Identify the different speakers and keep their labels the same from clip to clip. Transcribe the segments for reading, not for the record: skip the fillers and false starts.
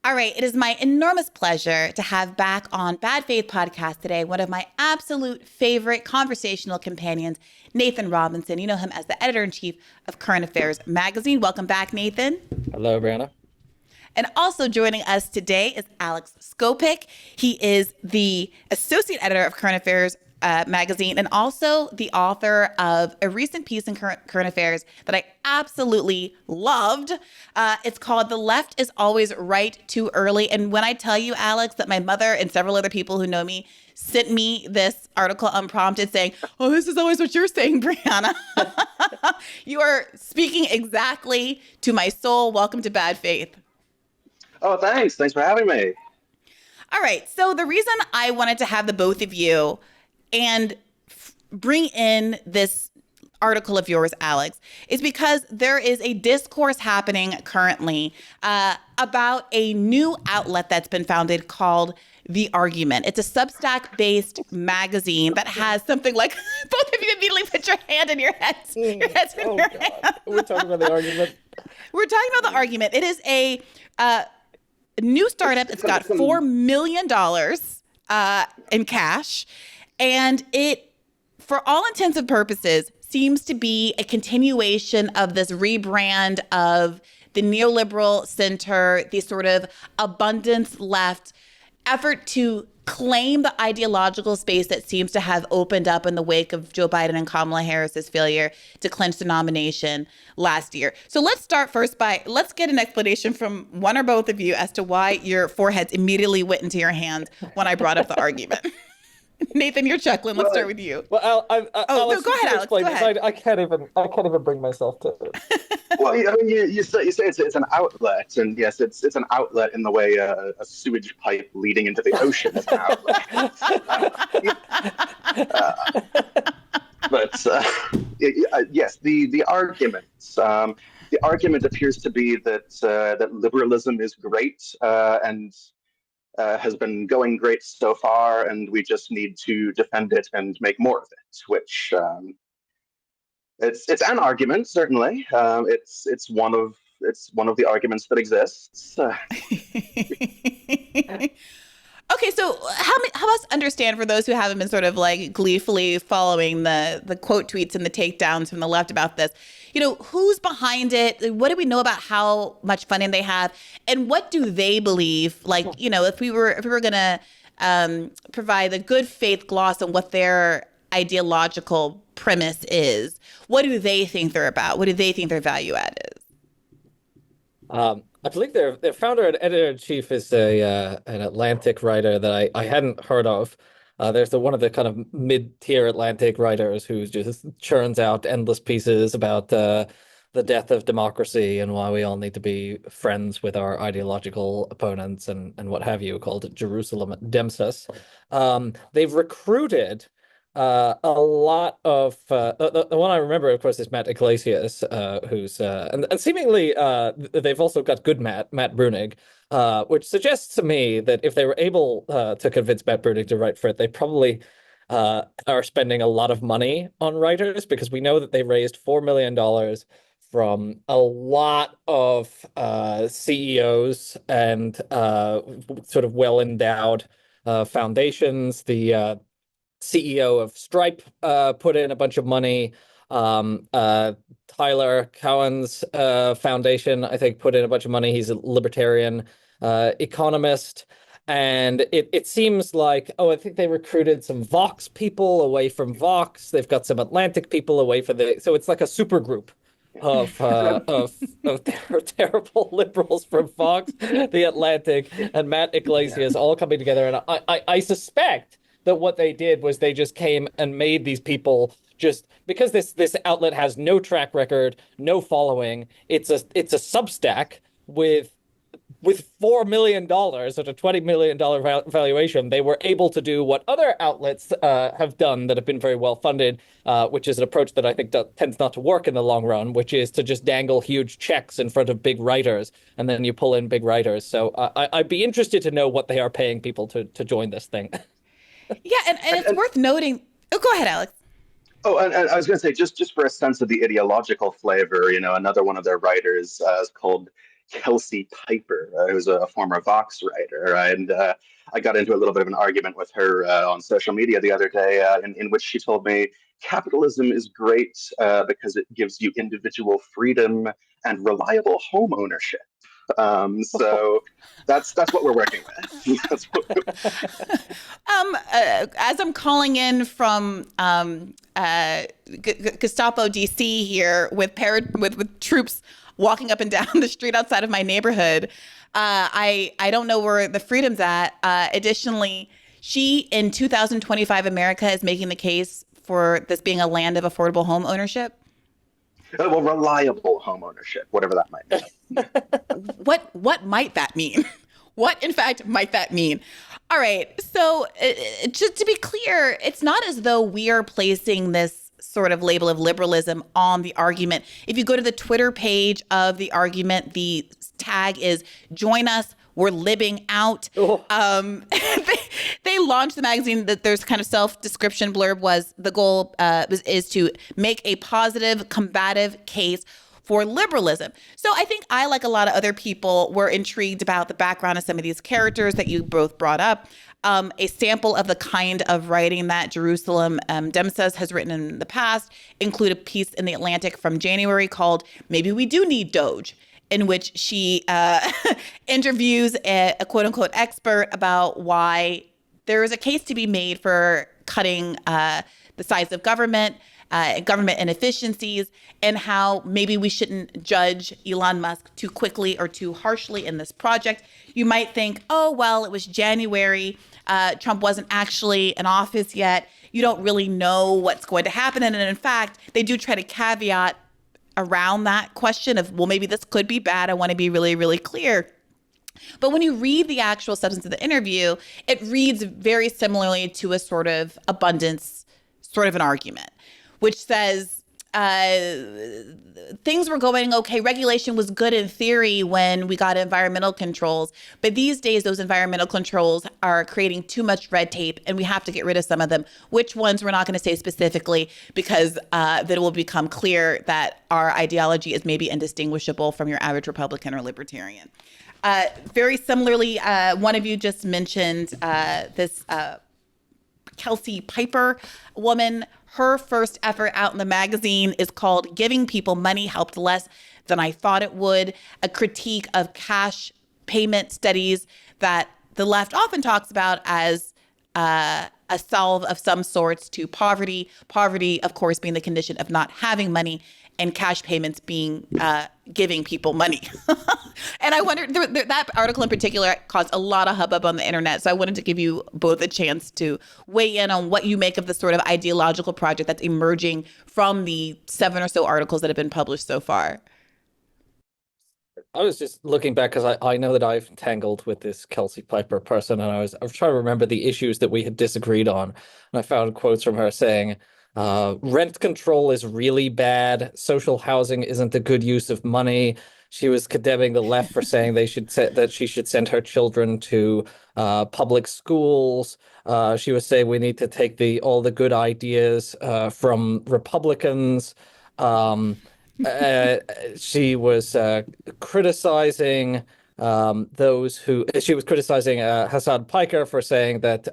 Speaker 1: All right, it is my enormous pleasure to have back on Bad Faith Podcast today one of my absolute favorite conversational companions, Nathan Robinson. You know him as the editor-in-chief of Current Affairs magazine. Welcome back, Nathan.
Speaker 2: Hello, Brianna.
Speaker 1: And also joining us today is Alex Skopic. He is the associate editor of Current Affairs magazine and also the author of a recent piece in Current Affairs that I absolutely loved. It's called "The Left is Always Right Too Early." And when I tell you, Alex, that my mother and several other people who know me sent me this article unprompted saying, "Oh, this is always what you're saying, Brianna." You are speaking exactly to my soul. Welcome to Bad Faith.
Speaker 3: Oh, thanks. Thanks for having me.
Speaker 1: All right. So the reason I wanted to have the both of you and bring in this article of yours, Alex, is because there is a discourse happening currently about a new outlet that's been founded called The Argument. It's a Substack-based magazine that has something like, both of you immediately put your hand in your heads. Your heads in your hands.
Speaker 2: We're talking about The Argument.
Speaker 1: We're talking about The Argument. It is a new startup. It's got $4 million in cash. And it, for all intents and purposes, seems to be a continuation of this rebrand of the neoliberal center, the sort of abundance left effort to claim the ideological space that seems to have opened up in the wake of Joe Biden and Kamala Harris's failure to clinch the nomination last year. So let's start first by, let's get an explanation from one or both of you as to why your foreheads immediately went into your hands when I brought up The Argument. Nathan, you're chuckling. Let's start with you.
Speaker 2: Well,
Speaker 1: Alex, go ahead, Alex. Go ahead.
Speaker 2: I can't even bring myself to it.
Speaker 3: Well, I mean, you say it's an outlet, and yes, it's an outlet in the way a sewage pipe leading into the ocean is an outlet. Yes, the argument. The argument appears to be that liberalism is great and has been going great so far, and we just need to defend it and make more of it. Which it's an argument, certainly. It's one of the arguments that exists.
Speaker 1: Okay, so how us understand, for those who haven't been sort of like gleefully following the quote tweets and the takedowns from the left about this, you know, who's behind it? What do we know about how much funding they have, and what do they believe? Like, you know, if we were gonna provide a good faith gloss on what their ideological premise is, what do they think they're about? What do they think their value add is?
Speaker 2: I believe their founder and editor-in-chief is an Atlantic writer that I hadn't heard of. There's one of the kind of mid-tier Atlantic writers who just churns out endless pieces about the death of democracy and why we all need to be friends with our ideological opponents and what have you, called Jerusalem Demsus. They've recruited a lot of the one I remember, of course, is Matt Yglasias, who's and seemingly they've also got good Matt Bruenig, which suggests to me that if they were able to convince Matt Bruenig to write for it, they probably are spending a lot of money on writers, because we know that they raised $4 million from a lot of CEOs and sort of well-endowed foundations. The CEO of Stripe put in a bunch of money. Tyler Cowen's foundation, I think, put in a bunch of money. He's a libertarian economist. And it seems like, I think they recruited some Vox people away from Vox. They've got some Atlantic people away from so it's like a super group of terrible liberals from Vox, the Atlantic, and Matt Yglasias all coming together. And I suspect that what they did was they just came and made these people, just because this outlet has no track record, no following. It's a Substack with $4 million at a $20 million valuation. They were able to do what other outlets have done that have been very well funded, which is an approach that I think tends not to work in the long run, which is to just dangle huge checks in front of big writers, and then you pull in big writers. So I'd be interested to know what they are paying people to join this thing.
Speaker 1: Yeah, and it's worth noting. Oh, go ahead, Alex.
Speaker 3: Oh, and I was going to say, just for a sense of the ideological flavor, you know, another one of their writers is called Kelsey Piper, who's a former Vox writer, and I got into a little bit of an argument with her on social media the other day, in which she told me capitalism is great because it gives you individual freedom and reliable home ownership. So that's what we're working with.
Speaker 1: As I'm calling in from Gestapo DC here with troops walking up and down the street outside of my neighborhood, I don't know where the freedom's at. Additionally, she in 2025 America is making the case for this being a land of affordable home ownership.
Speaker 3: Well, reliable home ownership, whatever that might mean.
Speaker 1: What might that mean? What, in fact, might that mean? All right. So just to be clear, it's not as though we are placing this sort of label of liberalism on the argument. If you go to the Twitter page of the argument, the tag is "Join Us. We're libbing out."
Speaker 2: Oh.
Speaker 1: They launched the magazine that there's kind of self-description blurb was the goal is to make a positive, combative case for liberalism. So I think I, like a lot of other people, were intrigued about the background of some of these characters that you both brought up. A sample of the kind of writing that Jerusalem Demses has written in the past include a piece in the Atlantic from January called "Maybe We Do Need DOGE," in which she interviews a quote-unquote expert about why there is a case to be made for cutting the size of government inefficiencies, and how maybe we shouldn't judge Elon Musk too quickly or too harshly in this project. You might think, oh, well, it was January. Trump wasn't actually in office yet. You don't really know what's going to happen. And in fact, they do try to caveat around that question of, well, maybe this could be bad. I want to be really, really clear. But when you read the actual substance of the interview, it reads very similarly to a sort of abundance sort of an argument, which says things were going okay. Regulation was good in theory when we got environmental controls. But these days, those environmental controls are creating too much red tape, and we have to get rid of some of them. Which ones we're not going to say specifically, because then it will become clear that our ideology is maybe indistinguishable from your average Republican or Libertarian. Very similarly, one of you just mentioned this Kelsey Piper woman. Her first effort out in the magazine is called "Giving People Money Helped Less Than I Thought It Would," a critique of cash payment studies that the left often talks about as a solve of some sorts to poverty. Poverty, of course, being the condition of not having money, and cash payments being giving people money. And I wondered, that article in particular caused a lot of hubbub on the internet. So I wanted to give you both a chance to weigh in on what you make of the sort of ideological project that's emerging from the 7 or so articles that have been published so far.
Speaker 2: I was just looking back because I know that I've tangled with this Kelsey Piper person, and I was trying to remember the issues that we had disagreed on. And I found quotes from her saying, rent control is really bad. Social housing isn't a good use of money. She was condemning the left for saying that she should send her children to public schools. She was saying we need to take all the good ideas from Republicans. She was criticizing Hassan Piker for saying that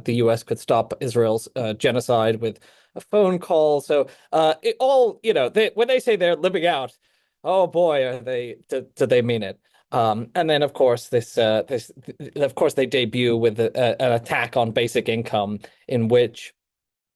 Speaker 2: the U.S. could stop Israel's genocide with a phone call. So when they say they're living out, oh boy, do they mean it? And then of course they debut with an attack on basic income, in which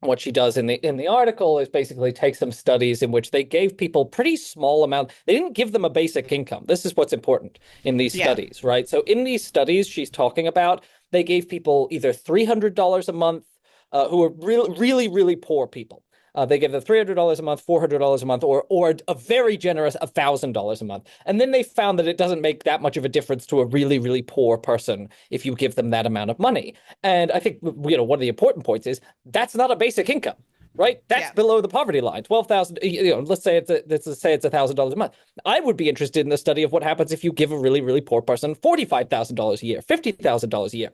Speaker 2: what she does in the article is basically take some studies in which they gave people pretty small amount. They didn't give them a basic income. This is what's important in these studies, right? So in these studies she's talking about, they gave people either $300 a month who are really, really poor people. They give them $300 a month, $400 a month, or a very generous $1,000 a month. And then they found that it doesn't make that much of a difference to a really, really poor person if you give them that amount of money. And I think one of the important points is that's not a basic income, right? That's below the poverty line. 12,000. Let's say it's $1,000 a month. I would be interested in the study of what happens if you give a really, really poor person $45,000 a year, $50,000 a year.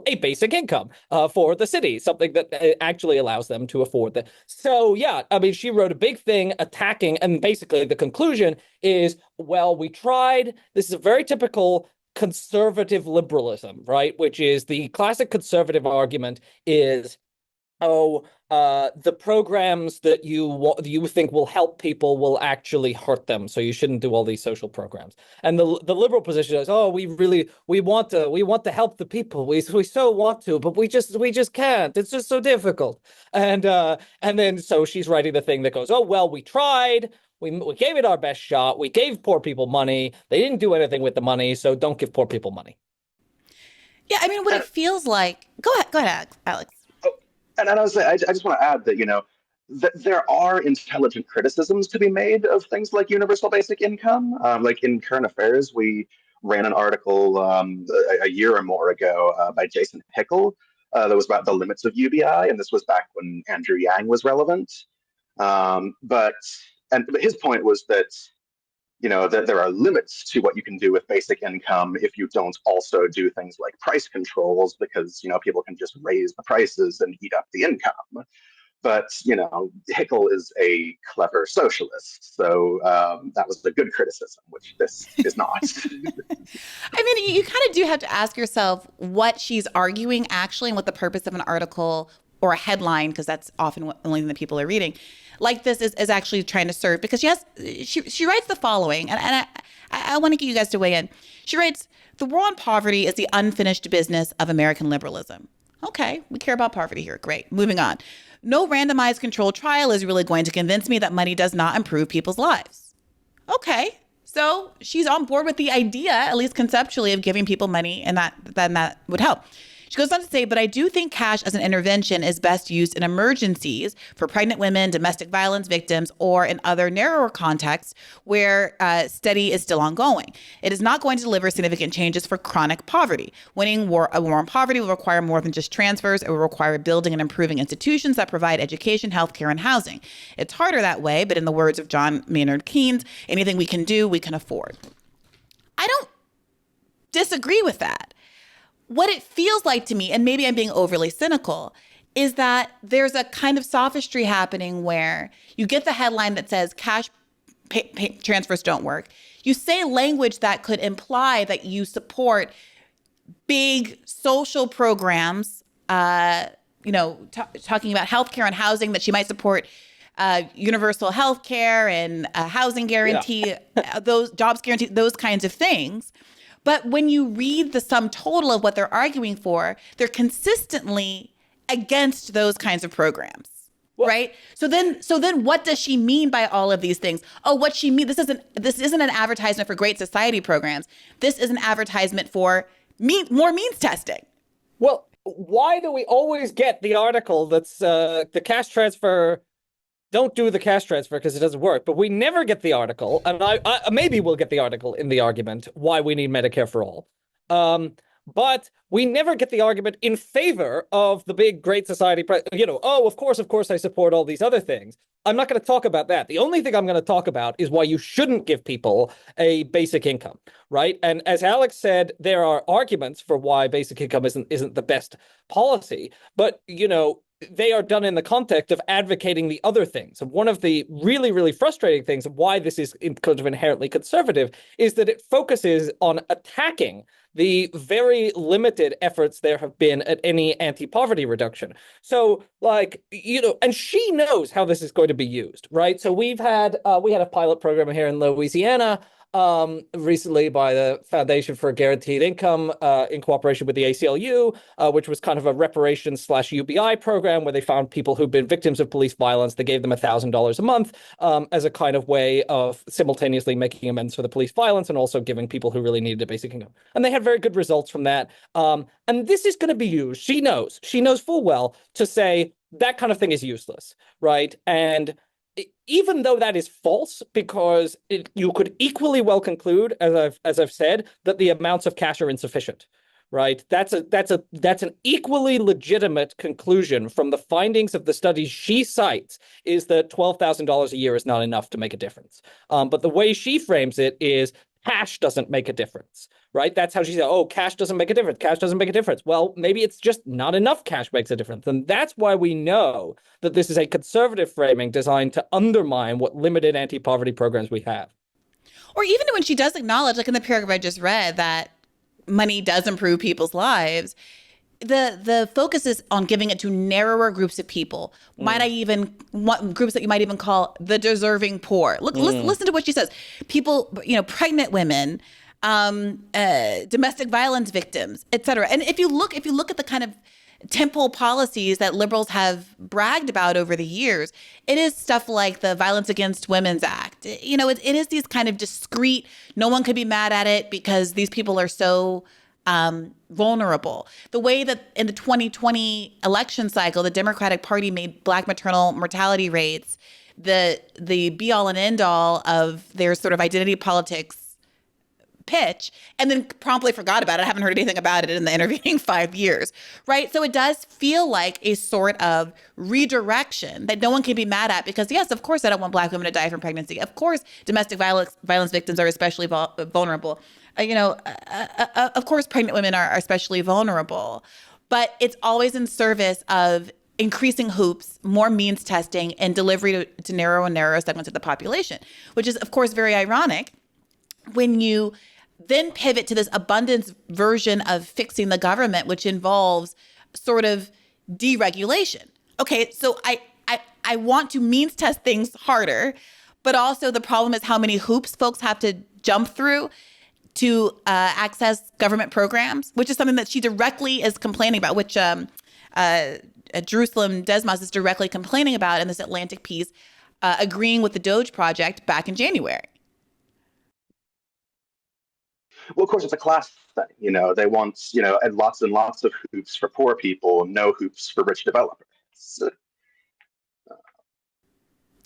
Speaker 2: A basic income for the city, something that actually allows them to afford that. So yeah, I mean, she wrote a big thing attacking, and basically the conclusion is, well, we tried. This is a very typical conservative liberalism, right? Which is the classic conservative argument is, the programs that you think will help people will actually hurt them, so you shouldn't do all these social programs. And the liberal position is, we want to help the people, we so want to, but we just can't. It's just so difficult. And then so she's writing the thing that goes, oh well, we tried. We gave it our best shot. We gave poor people money. They didn't do anything with the money, so don't give poor people money.
Speaker 1: Yeah, I mean, what it feels like. Go ahead, Alex.
Speaker 3: And I was I just want to add that that there are intelligent criticisms to be made of things like universal basic income. Like in Current Affairs, we ran an article a year or more ago by Jason Hickel that was about the limits of UBI, and this was back when Andrew Yang was relevant. But his point was that that there are limits to what you can do with basic income if you don't also do things like price controls, because people can just raise the prices and eat up the income. But Hickel is a clever socialist, so that was the good criticism, which this is not.
Speaker 1: I mean, you kind of do have to ask yourself what she's arguing actually, and what the purpose of an article or a headline, because that's often the only thing that people are reading, like this is actually trying to serve. Because she writes the following, and I want to get you guys to weigh in. She writes, "The war on poverty is the unfinished business of American liberalism." Okay, we care about poverty here. Great. Moving on. "No randomized controlled trial is really going to convince me that money does not improve people's lives." Okay, so she's on board with the idea, at least conceptually, of giving people money, and that would help. She goes on to say, "But I do think cash as an intervention is best used in emergencies for pregnant women, domestic violence victims, or in other narrower contexts where study is still ongoing. It is not going to deliver significant changes for chronic poverty. Winning a war on poverty will require more than just transfers. It will require building and improving institutions that provide education, healthcare, and housing. It's harder that way, but in the words of John Maynard Keynes, anything we can do, we can afford." I don't disagree with that. What it feels like to me, and maybe I'm being overly cynical, is that there's a kind of sophistry happening where you get the headline that says cash transfers don't work. You say language that could imply that you support big social programs, talking about healthcare and housing, that she might support universal healthcare and housing guarantee, those jobs guarantee, those kinds of things. But when you read the sum total of what they're arguing for, they're consistently against those kinds of programs, right? So then what does she mean by all of these things? Oh, what she means, this isn't an advertisement for Great Society programs. This is an advertisement for more means testing.
Speaker 2: Well, why do we always get the article that's the cash transfer? Don't do the cash transfer because it doesn't work. But we never get the article, and I maybe we'll get the article in the argument why we need Medicare for all. But we never get the argument in favor of the big Great Society. Of course, I support all these other things. I'm not going to talk about that. The only thing I'm going to talk about is why you shouldn't give people a basic income, right? And as Alex said, there are arguments for why basic income isn't the best policy, but they are done in the context of advocating the other things. And one of the really, really frustrating things of why this is kind of inherently conservative is that it focuses on attacking the very limited efforts there have been at any anti-poverty reduction. So, and she knows how this is going to be used, right? So we had a pilot program here in Louisiana recently by the Foundation for Guaranteed Income in cooperation with the ACLU, which was kind of a reparations/UBI program where they found people who'd been victims of police violence. They gave them $1,000 a month as a kind of way of simultaneously making amends for the police violence and also giving people who really needed a basic income. And they had very good results from that. And this is going to be used. She knows full well to say that kind of thing is useless, right? And even though that is false, because you could equally well conclude, as I've said, that the amounts of cash are insufficient, right? That's an equally legitimate conclusion from the findings of the studies she cites, is that $12,000 a year is not enough to make a difference. But the way she frames it is cash doesn't make a difference, right? That's how she said, oh, cash doesn't make a difference. Cash doesn't make a difference. Well, maybe it's just not enough cash makes a difference. And that's why we know that this is a conservative framing designed to undermine what limited anti-poverty programs we have.
Speaker 1: Or even when she does acknowledge, like in the paragraph I just read, that money does improve people's lives, the focus is on giving it to narrower groups of people. Might I even want groups that you might even call the deserving poor? Look, listen to what she says. People, pregnant women, domestic violence victims, et cetera. And if you look at the kind of temple policies that liberals have bragged about over the years, it is stuff like the Violence Against Women's Act. It is these kind of discrete, no one could be mad at it because these people are so vulnerable. The way that in the 2020 election cycle, the Democratic Party made Black maternal mortality rates the be all and end all of their sort of identity politics pitch, and then promptly forgot about it. I haven't heard anything about it in the intervening 5 years, right? So it does feel like a sort of redirection that no one can be mad at because, yes, of course, I don't want Black women to die from pregnancy. Of course, domestic violence victims are especially vulnerable. Of course, pregnant women are especially vulnerable. But it's always in service of increasing hoops, more means testing, and delivery to narrow and narrow segments of the population, which is, of course, very ironic when you then pivot to this abundance version of fixing the government, which involves sort of deregulation. Okay, so I want to means test things harder, but also the problem is how many hoops folks have to jump through to access government programs, which is something that she directly is complaining about, which Jerusalem Desmos is directly complaining about in this Atlantic piece, agreeing with the DOGE project back in January.
Speaker 3: Well, of course, it's a class thing. They want, and lots of hoops for poor people, no hoops for rich developers.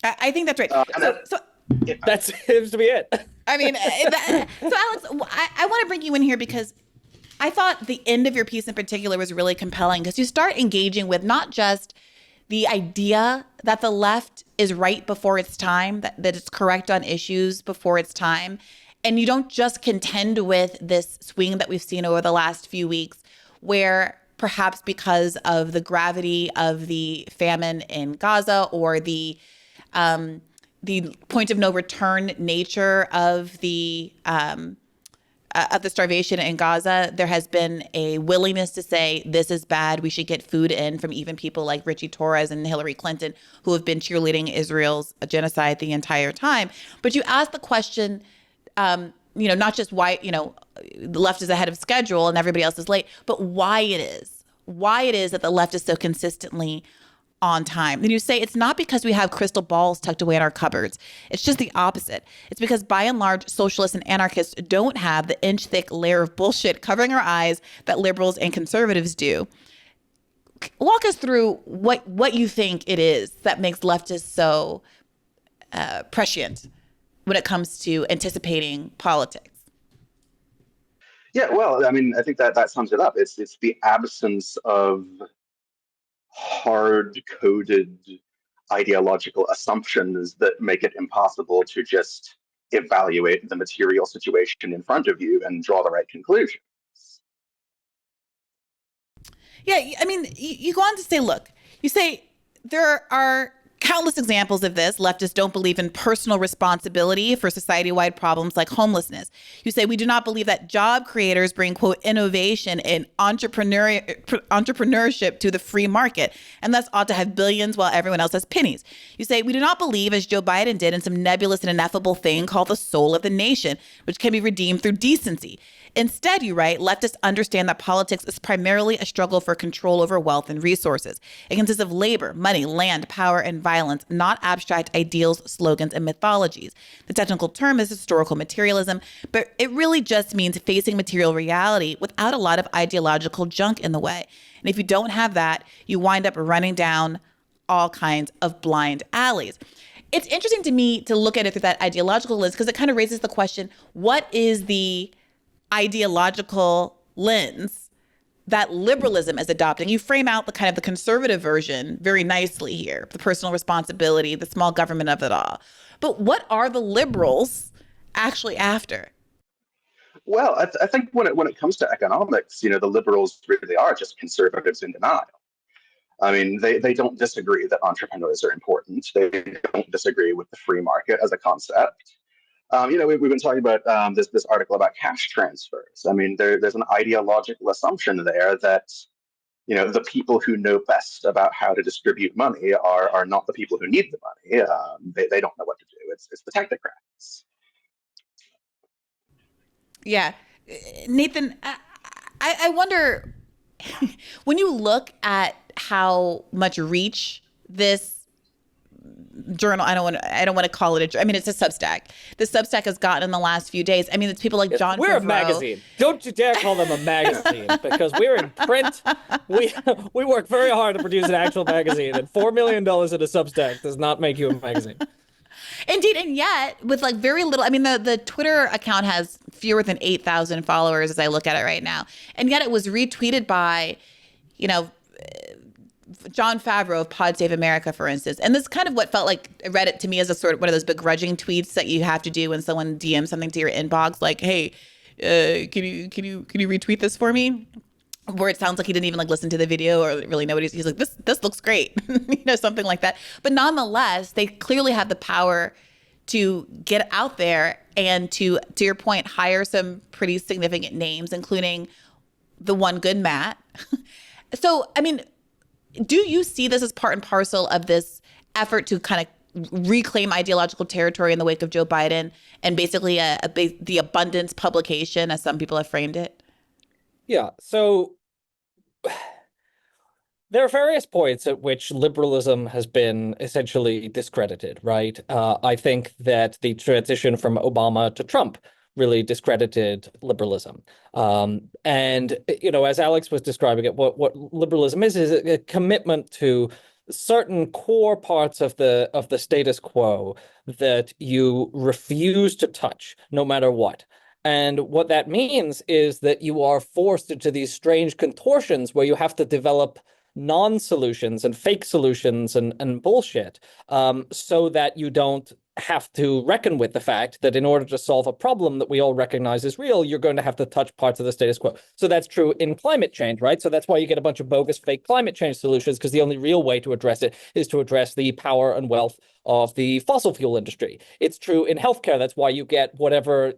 Speaker 1: I think that's right.
Speaker 2: That seems to be it.
Speaker 1: I mean, so Alex, I want to bring you in here because I thought the end of your piece in particular was really compelling because you start engaging with not just the idea that the left is right before its time, that it's correct on issues before its time. And you don't just contend with this swing that we've seen over the last few weeks, where perhaps because of the gravity of the famine in Gaza or the point of no return nature of the starvation in Gaza, there has been a willingness to say this is bad. We should get food in from even people like Richie Torres and Hillary Clinton, who have been cheerleading Israel's genocide the entire time. But you ask the question, not just why, the left is ahead of schedule and everybody else is late, but why it is that the left is so consistently on time. And you say it's not because we have crystal balls tucked away in our cupboards. It's just the opposite. It's because by and large, socialists and anarchists don't have the inch-thick layer of bullshit covering our eyes that liberals and conservatives do. Walk us through what you think it is that makes leftists so prescient when it comes to anticipating politics.
Speaker 3: Yeah, well, I mean, I think that sums it up. It's the absence of hard-coded ideological assumptions that make it impossible to just evaluate the material situation in front of you and draw the right conclusions.
Speaker 1: Yeah, I mean, you go on to say, look, you say there are countless examples of this. Leftists don't believe in personal responsibility for society-wide problems like homelessness. You say we do not believe that job creators bring, quote, innovation and entrepreneurship to the free market, and thus ought to have billions while everyone else has pennies. You say we do not believe, as Joe Biden did, in some nebulous and ineffable thing called the soul of the nation, which can be redeemed through decency. Instead, you write, leftists understand that politics is primarily a struggle for control over wealth and resources. It consists of labor, money, land, power, and violence, not abstract ideals, slogans, and mythologies. The technical term is historical materialism, but it really just means facing material reality without a lot of ideological junk in the way. And if you don't have that, you wind up running down all kinds of blind alleys. It's interesting to me to look at it through that ideological lens because it kind of raises the question, what is the ideological lens that liberalism is adopting. You frame out the kind of the conservative version very nicely here, the personal responsibility, the small government of it all. But what are the liberals actually after?
Speaker 3: Well, I think when it comes to economics, the liberals really are just conservatives in denial. I mean, they don't disagree that entrepreneurs are important. They don't disagree with the free market as a concept. We've been talking about this article about cash transfers. I mean, there's an ideological assumption there that the people who know best about how to distribute money are not the people who need the money. They don't know what to do. It's the technocrats.
Speaker 1: Yeah. Nathan, I wonder, when you look at how much reach this journal, I don't want to call it it's a Substack. The Substack has gotten in the last few days. I mean, it's people like John
Speaker 2: We're
Speaker 1: Favreau.
Speaker 2: A magazine. Don't you dare call them a magazine, because we're in print. We work very hard to produce an actual magazine, and $4 million in a Substack does not make you a magazine.
Speaker 1: Indeed, and yet with like very little, I mean, the Twitter account has fewer than 8,000 followers as I look at it right now. And yet it was retweeted by, John Favreau of Pod Save America, for instance. And this kind of what felt like, I read it to me as a sort of one of those begrudging tweets that you have to do when someone DMs something to your inbox, like, hey, can you retweet this for me? Where it sounds like he didn't even like listen to the video or really know what he's like, this looks great, something like that. But nonetheless, they clearly have the power to get out there and to your point, hire some pretty significant names, including the one good Matt. So, I mean, do you see this as part and parcel of this effort to kind of reclaim ideological territory in the wake of Joe Biden and basically the abundance publication, as some people have framed it?
Speaker 2: Yeah, so there are various points at which liberalism has been essentially discredited, right? I think that the transition from Obama to Trump really discredited liberalism. And, as Alex was describing it, what liberalism is a commitment to certain core parts of the status quo that you refuse to touch no matter what. And what that means is that you are forced into these strange contortions where you have to develop non-solutions and fake solutions and bullshit, so that you don't have to reckon with the fact that in order to solve a problem that we all recognize is real, you're going to have to touch parts of the status quo. So that's true in climate change, right? So that's why you get a bunch of bogus fake climate change solutions, because the only real way to address it is to address the power and wealth of the fossil fuel industry. It's true in healthcare. That's why you get whatever,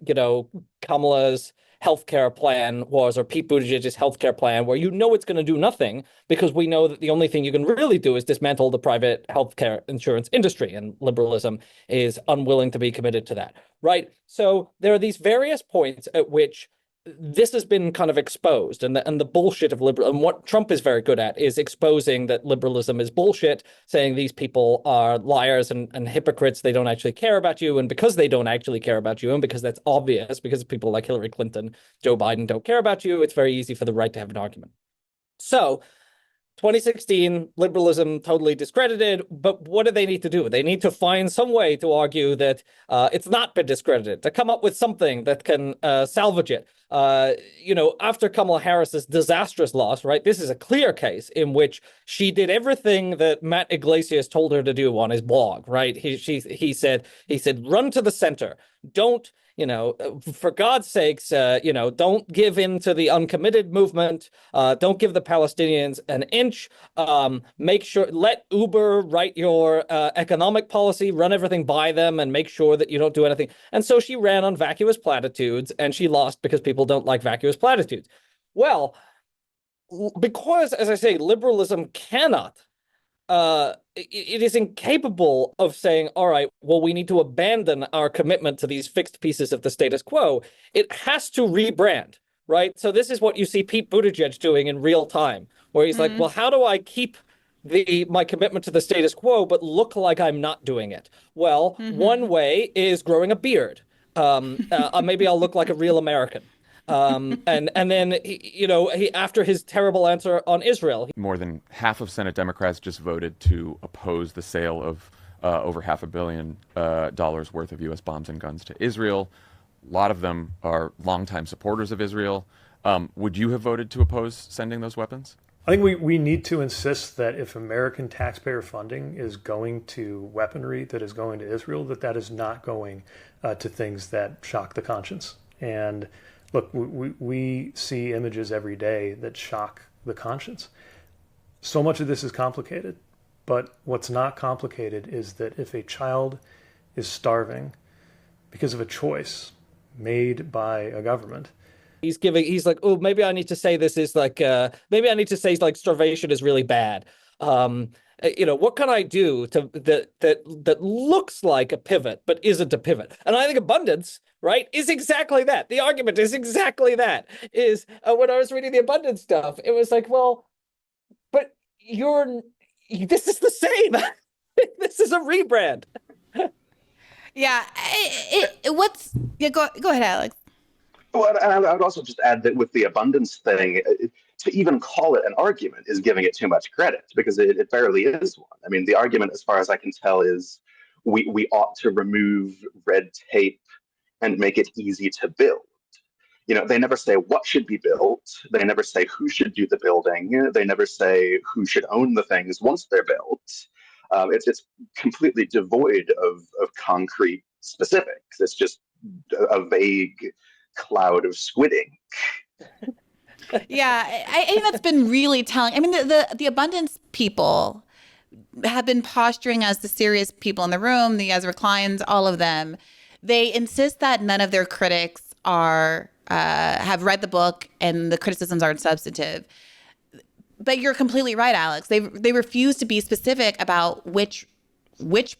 Speaker 2: Kamala's healthcare plan was, or Pete Buttigieg's healthcare plan, where it's going to do nothing, because we know that the only thing you can really do is dismantle the private healthcare insurance industry, and liberalism is unwilling to be committed to that, right? So there are these various points at which this has been kind of exposed, and the bullshit of liberalism. And what Trump is very good at is exposing that liberalism is bullshit, saying these people are liars and hypocrites. They don't actually care about you. And because they don't actually care about you, and because that's obvious, because people like Hillary Clinton, Joe Biden don't care about you, it's very easy for the right to have an argument. So 2016, liberalism totally discredited, but what do they need to do? They need to find some way to argue that it's not been discredited, to come up with something that can salvage it. After Kamala Harris's disastrous loss, right, this is a clear case in which she did everything that Matt Yglasias told her to do on his blog, right? He said, run to the center. Don't, for God's sakes, don't give in to the uncommitted movement. Don't give the Palestinians an inch. Make sure, let Uber write your economic policy, run everything by them, and make sure that you don't do anything. And so she ran on vacuous platitudes, and she lost because people don't like vacuous platitudes. Well, because, as I say, liberalism cannot, it is incapable of saying, all right, well, we need to abandon our commitment to these fixed pieces of the status quo. It has to rebrand, right? So this is what you see Pete Buttigieg doing in real time, where he's like, well, how do I keep my commitment to the status quo, but look like I'm not doing it? Well, one way is growing a beard. Maybe I'll look like a real American. And then, he after his terrible answer on Israel.
Speaker 4: More than half of Senate Democrats just voted to oppose the sale of over $500 million worth of U.S. bombs and guns to Israel. A lot of them are longtime supporters of Israel. Would you have voted to oppose sending those weapons?
Speaker 5: I think we need to insist that if American taxpayer funding is going to weaponry that is going to Israel, that is not going to things that shock the conscience. And look, we see images every day that shock the conscience. So much of this is complicated, but what's not complicated is that if a child is starving because of a choice made by a government,
Speaker 2: he's like, oh, maybe I need to say this is like, maybe I need to say like starvation is really bad. What can I do that looks like a pivot but isn't a pivot? And I think abundance, right, is exactly that. The argument is exactly that. Is when I was reading the abundance stuff, it was like, well, but this is the same. This is a rebrand.
Speaker 1: Yeah. Go ahead, Alex.
Speaker 3: Well, and I would also just add that with the abundance thing, to even call it an argument is giving it too much credit, because it barely is one. I mean, the argument, as far as I can tell, is we ought to remove red tape and make it easy to build. They never say what should be built. They never say who should do the building. They never say who should own the things once they're built. It's completely devoid of concrete specifics. It's just a vague cloud of squid ink.
Speaker 1: Yeah, I think that's been really telling. I mean, the abundance people have been posturing as the serious people in the room, the Ezra Kleins, all of them. They insist that none of their critics have read the book and the criticisms aren't substantive. But you're completely right, Alex. They refuse to be specific about which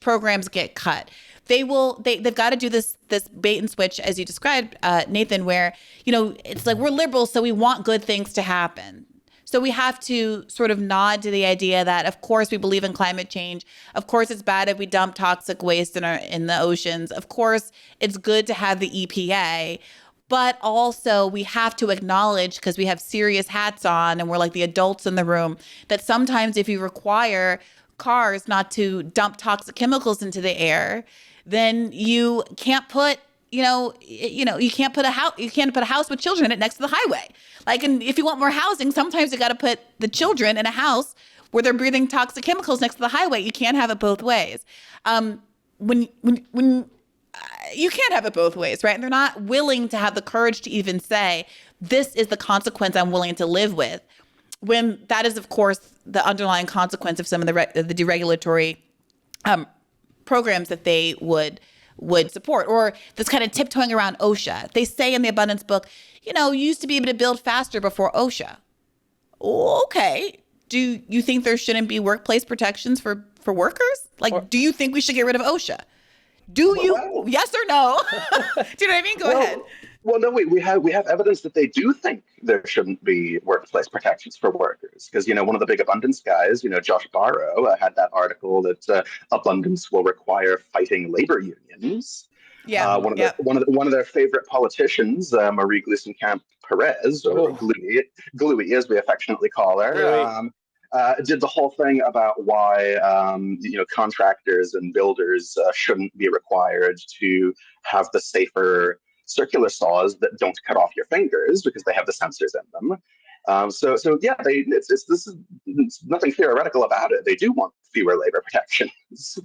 Speaker 1: programs get cut. They've got to do this bait and switch, as you described, Nathan, where, it's like we're liberals, so we want good things to happen. So we have to sort of nod to the idea that, of course, we believe in climate change. Of course, it's bad if we dump toxic waste in the oceans. Of course, it's good to have the EPA. But also we have to acknowledge, because we have serious hats on and we're like the adults in the room, that sometimes if you require cars not to dump toxic chemicals into the air, then you can't put you can't put a house with children in it next to the highway. Like, and if you want more housing, sometimes you got to put the children in a house where they're breathing toxic chemicals next to the highway. You can't have it both ways. When you can't have it both ways, right? And they're not willing to have the courage to even say, this is the consequence I'm willing to live with, when that is, of course, the underlying consequence of some of the deregulatory programs that they would support, or this kind of tiptoeing around OSHA. They say in the abundance book, you used to be able to build faster before OSHA. Okay. Do you think there shouldn't be workplace protections for workers? Like, do you think we should get rid of OSHA? Yes or no? Do you know what I mean? Go ahead.
Speaker 3: Well, no, we have evidence that they do think there shouldn't be workplace protections for workers, because one of the big abundance guys, Josh Barrow, had that article that abundance will require fighting labor unions.
Speaker 1: Yeah.
Speaker 3: One of their favorite politicians, Marie Gluesenkamp Perez, or Gluey as we affectionately call her. Did the whole thing about why contractors and builders shouldn't be required to have the safer circular saws that don't cut off your fingers because they have the sensors in them. It's nothing theoretical about it. They do want fewer labor protections.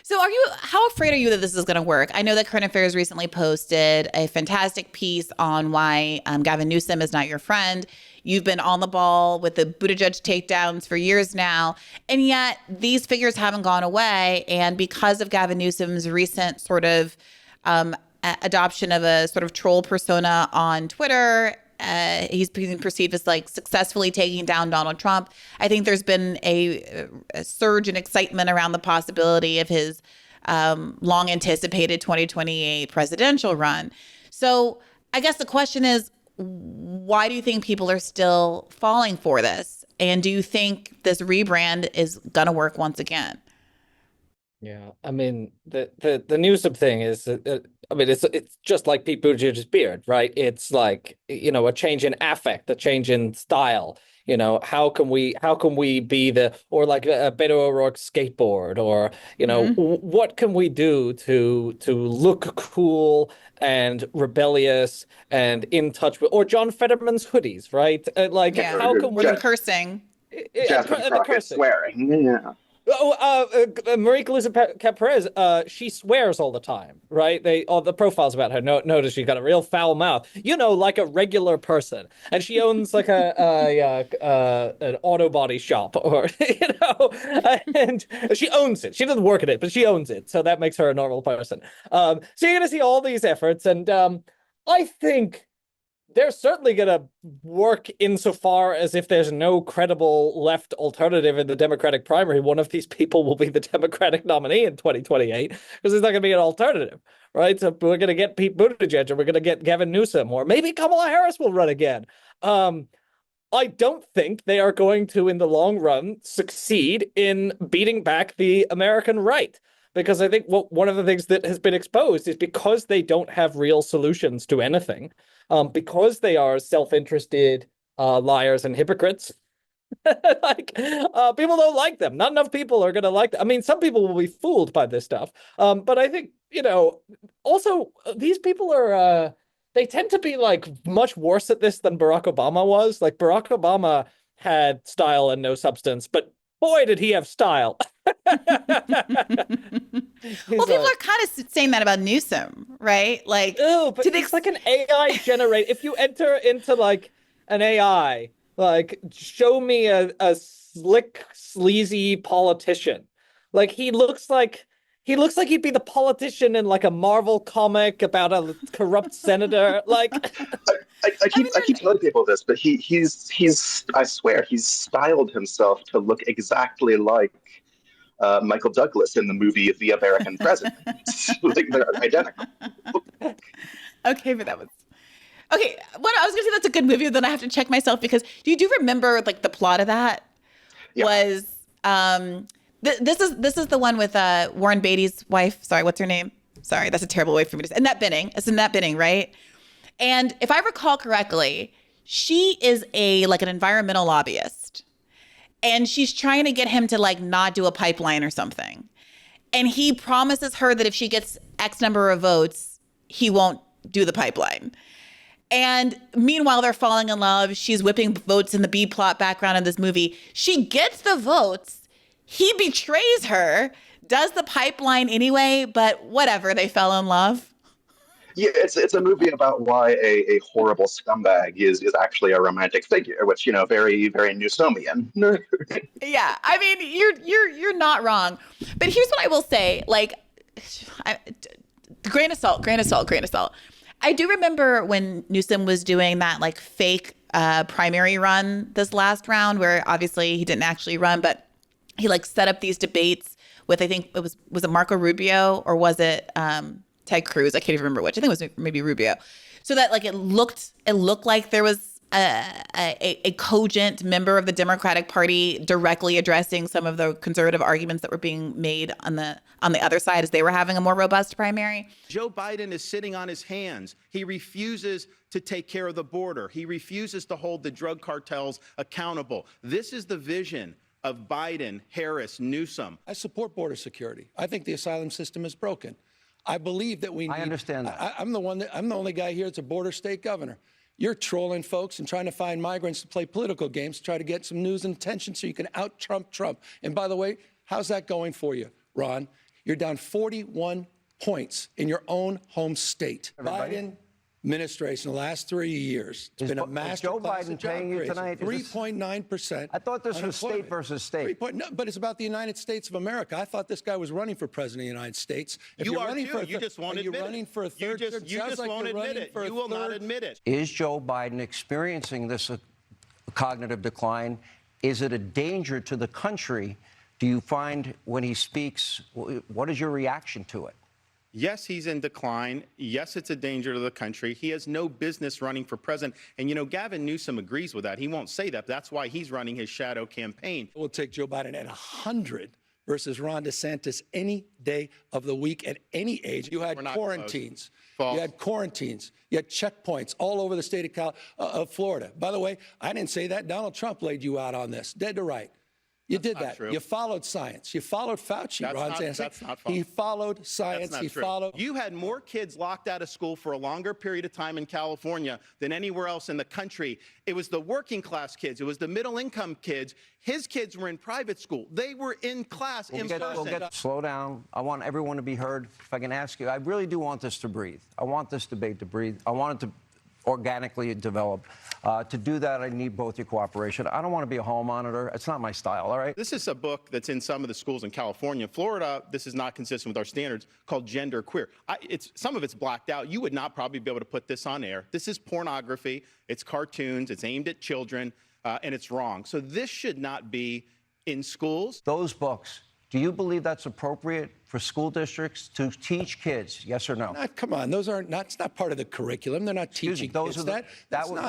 Speaker 1: So how afraid are you that this is going to work? I know that Current Affairs recently posted a fantastic piece on why Gavin Newsom is not your friend. You've been on the ball with the Buttigieg takedowns for years now, and yet these figures haven't gone away. And because of Gavin Newsom's recent sort of adoption of a sort of troll persona on Twitter, he's being perceived as like successfully taking down Donald Trump. I think there's been a surge in excitement around the possibility of his long anticipated 2028 presidential run. So I guess the question is, why do you think people are still falling for this? And do you think this rebrand is going to work once again?
Speaker 2: Yeah, I mean the Newsom thing is, I mean it's just like Pete Buttigieg's beard, right? It's like, you know, a change in affect, a change in style. You know, how can we be the, or like a Beto O'Rourke skateboard, or you know, what can we do to look cool and rebellious and in touch with, or John Fetterman's hoodies, right? Like
Speaker 1: Yeah.
Speaker 2: how can we
Speaker 1: With the cursing.
Speaker 3: Jasmine
Speaker 2: and the
Speaker 3: Crockett
Speaker 2: cursing.
Speaker 3: swearing. Yeah.
Speaker 2: Marie Yglesias Perez, she swears all the time, right? All the profiles about her notice she's got a real foul mouth, you know, like a regular person, and she owns like an auto body shop, or you know, and she owns it. She doesn't work at it, but she owns it, so that makes her a normal person. So you're gonna see all these efforts, and I think they're certainly going to work insofar as if there's no credible left alternative in the Democratic primary, one of these people will be the Democratic nominee in 2028, because there's not going to be an alternative, right? So we're going to get Pete Buttigieg, or we're going to get Gavin Newsom, or maybe Kamala Harris will run again. I don't think they are going to, in the long run, succeed in beating back the American right. Because I think one of the things that has been exposed is because they don't have real solutions to anything, because they are self-interested liars and hypocrites. Like people don't like them. Not enough people are going to like them. I mean, some people will be fooled by this stuff, but I think, you know, also these people are they tend to be like much worse at this than Barack Obama was. Like Barack Obama had style and no substance, but boy, did he have style.
Speaker 1: Well, people are kind of saying that about Newsom, right? Like,
Speaker 2: oh, but it's like an AI generate. If you enter into like an AI, like show me a slick, sleazy politician, like he looks like he'd be the politician in like a Marvel comic about a corrupt senator. Like,
Speaker 3: I keep telling people this, but he's I swear he's styled himself to look exactly like Michael Douglas in the movie The American President. Like they're identical.
Speaker 1: Okay, but that was okay. What I was gonna say, that's a good movie. Then I have to check myself, because you do remember like the plot of that was this is the one with Warren Beatty's wife. Sorry, what's her name? Sorry, that's a terrible way for me to say. Annette Bening. It's Annette Bening, right? And if I recall correctly, she is an environmental lobbyist. And she's trying to get him to like not do a pipeline or something. And he promises her that if she gets X number of votes, he won't do the pipeline. And meanwhile, they're falling in love. She's whipping votes in the B plot background of this movie. She gets the votes. He betrays her, does the pipeline anyway, but whatever, they fell in love.
Speaker 3: Yeah, it's a movie about why a horrible scumbag is actually a romantic figure, which, you know, very, very Newsomian.
Speaker 1: Yeah, I mean, you're not wrong. But here's what I will say, like, grain of salt. I do remember when Newsom was doing that like fake primary run this last round, where obviously he didn't actually run, but he like set up these debates with, I think was it Marco Rubio, or was it Ted Cruz? I can't even remember which. I think it was maybe Rubio. So that like it looked like there was a cogent member of the Democratic Party directly addressing some of the conservative arguments that were being made on the other side as they were having a more robust primary.
Speaker 6: Joe Biden is sitting on his hands. He refuses to take care of the border. He refuses to hold the drug cartels accountable. This is the vision of Biden, Harris, Newsom.
Speaker 7: I support border security. I think the asylum system is broken. I believe that we need...
Speaker 8: I understand that.
Speaker 7: I'm the only guy here that's a border state governor. You're trolling folks and trying to find migrants to play political games to try to get some news and attention so you can out-Trump Trump. And by the way, how's that going for you, Ron? You're down 41 points in your own home state.
Speaker 8: Everybody?
Speaker 7: Biden administration, the last 3 years, it's been a master
Speaker 8: Joe
Speaker 7: class
Speaker 8: Biden
Speaker 7: of job
Speaker 8: paying you
Speaker 7: creation.
Speaker 8: tonight?
Speaker 7: 3.9%.
Speaker 8: I thought this was state versus state.
Speaker 7: No, but it's about the United States of America. I thought this guy was running for president of the United States. If
Speaker 6: You
Speaker 7: you're
Speaker 6: are
Speaker 7: running
Speaker 6: too.
Speaker 7: for a
Speaker 6: You just won't
Speaker 7: are you
Speaker 6: admit
Speaker 7: running
Speaker 6: it.
Speaker 7: for a third?
Speaker 6: You just won't admit it. You will not admit it.
Speaker 8: Is Joe Biden experiencing this cognitive decline? Is it a danger to the country? Do you find when he speaks, what is your reaction to it?
Speaker 6: Yes, he's in decline. Yes, it's a danger to the country. He has no business running for president. And, you know, Gavin Newsom agrees with that. He won't say that. But that's why he's running his shadow campaign.
Speaker 7: We'll take Joe Biden at 100 versus Ron DeSantis any day of the week at any age. You had quarantines. You had quarantines. You had checkpoints all over the state of Florida. By the way, I didn't say that. Donald Trump laid you out on this, dead to right. You did that. You followed science. You followed Fauci, Ron DeSantis.
Speaker 6: That's not false.
Speaker 7: He followed science. He followed.
Speaker 6: You had more kids locked out of school for a longer period of time in California than anywhere else in the country. It was the working class kids. It was the middle income kids. His kids were in private school. They were in class in person.
Speaker 8: Slow down. I want everyone to be heard. If I can ask you, I really do want this to breathe. I want this debate to breathe. I want it to organically develop. To do that, I need both your cooperation. I don't want to be a hall monitor. It's not my style, all right?
Speaker 6: This is a book that's in some of the schools in California. Florida, this is not consistent with our standards, called Gender Queer. Some of it's blacked out. You would not probably be able to put this on air. This is pornography. It's cartoons. It's aimed at children, and it's wrong. So this should not be in schools.
Speaker 8: Those books, do you believe that's appropriate for school districts to teach kids? Yes or no?
Speaker 7: Come on, those aren't. That's not part of the curriculum. They're not teaching
Speaker 8: those
Speaker 7: kids
Speaker 8: are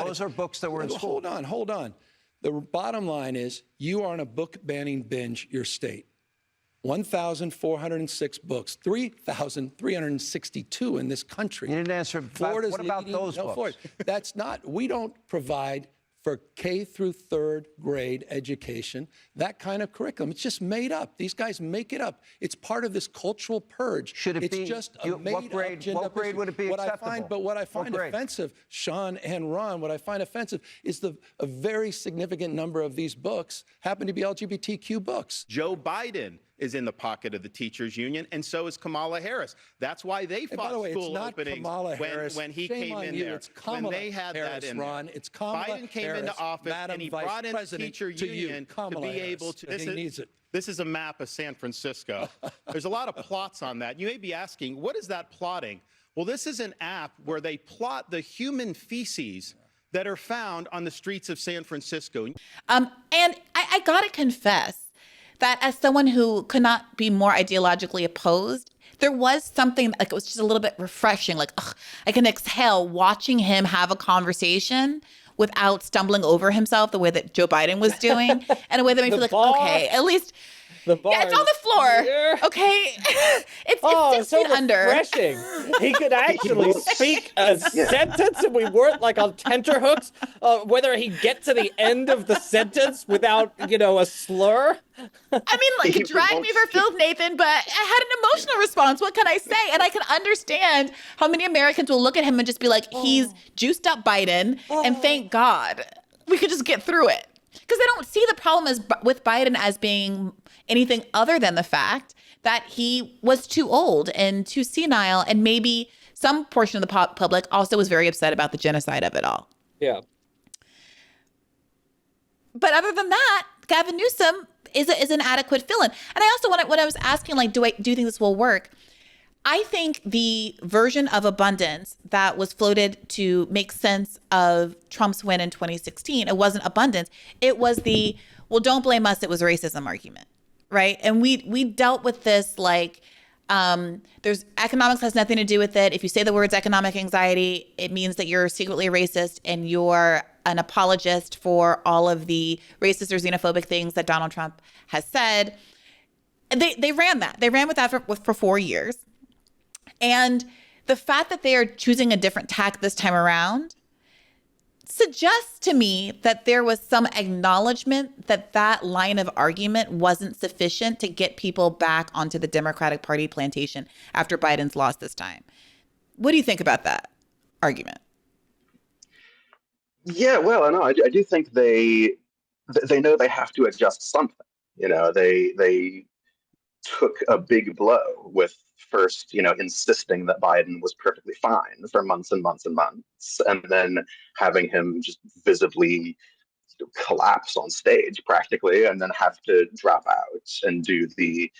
Speaker 8: those are books that were in school.
Speaker 7: Hold on. The bottom line is you are on a book banning binge. Your state, 1,406 books, 3,362 in this country.
Speaker 8: You didn't answer.
Speaker 7: Florida's
Speaker 8: what about those books?
Speaker 7: Florida. That's not. We don't provide for K through third grade education, that kind of curriculum. It's just made up. These guys make it up. It's part of this cultural purge.
Speaker 8: Should it
Speaker 7: it's
Speaker 8: be?
Speaker 7: Just a made
Speaker 8: what grade?
Speaker 7: Up
Speaker 8: What grade would it be acceptable?
Speaker 7: What I find offensive, Sean and Ron, what I find offensive is a very significant number of these books happen to be LGBTQ books.
Speaker 6: Joe Biden is in the pocket of the teachers union, and so is Kamala Harris. That's why they fought school openings when he came in there.
Speaker 7: It's Kamala
Speaker 6: when they had
Speaker 7: Harris,
Speaker 6: that in
Speaker 7: Ron.
Speaker 6: there.
Speaker 7: It's Kamala
Speaker 6: Biden came
Speaker 7: Harris,
Speaker 6: into office
Speaker 7: Madam
Speaker 6: and he
Speaker 7: Vice
Speaker 6: brought in the
Speaker 7: President
Speaker 6: teacher union to be able to. This is a map of San Francisco. There's a lot of plots on that. You may be asking, what is that plotting? Well, this is an app where they plot the human feces that are found on the streets of San Francisco.
Speaker 1: And I gotta confess that as someone who could not be more ideologically opposed, there was something like it was just a little bit refreshing. Like, I can exhale watching him have a conversation without stumbling over himself the way that Joe Biden was doing, and a way that made me feel like, okay, at least. Yeah, it's on the floor. Here. Okay, it's 6 feet under.
Speaker 2: Refreshing. He could actually speak a sentence, and we weren't like on tenterhooks. Whether he'd get to the end of the sentence without, a slur.
Speaker 1: I mean, like, drag me for filth, Nathan, but I had an emotional response. What can I say? And I can understand how many Americans will look at him and just be like, he's juiced up Biden, and thank God we could just get through it. Because they don't see the problem with Biden as being anything other than the fact that he was too old and too senile, and maybe some portion of the public also was very upset about the genocide of it all.
Speaker 2: Yeah.
Speaker 1: But other than that, Gavin Newsom is an adequate fill-in. And I also, when I was asking, like, do you think this will work? I think the version of abundance that was floated to make sense of Trump's win in 2016, it wasn't abundance. It was the, well, don't blame us, it was racism argument, right? And we dealt with this like, there's economics has nothing to do with it. If you say the words economic anxiety, it means that you're secretly racist and you're an apologist for all of the racist or xenophobic things that Donald Trump has said. And they ran that. They ran with that for 4 years. And the fact that they are choosing a different tack this time around suggests to me that there was some acknowledgement that that line of argument wasn't sufficient to get people back onto the Democratic Party plantation after Biden's lost this time. What do you think about that argument?
Speaker 3: Yeah, well, I do think they know they have to adjust something. They took a big blow with first, insisting that Biden was perfectly fine for months and months and months, and then having him just visibly collapse on stage practically, and then have to drop out and do the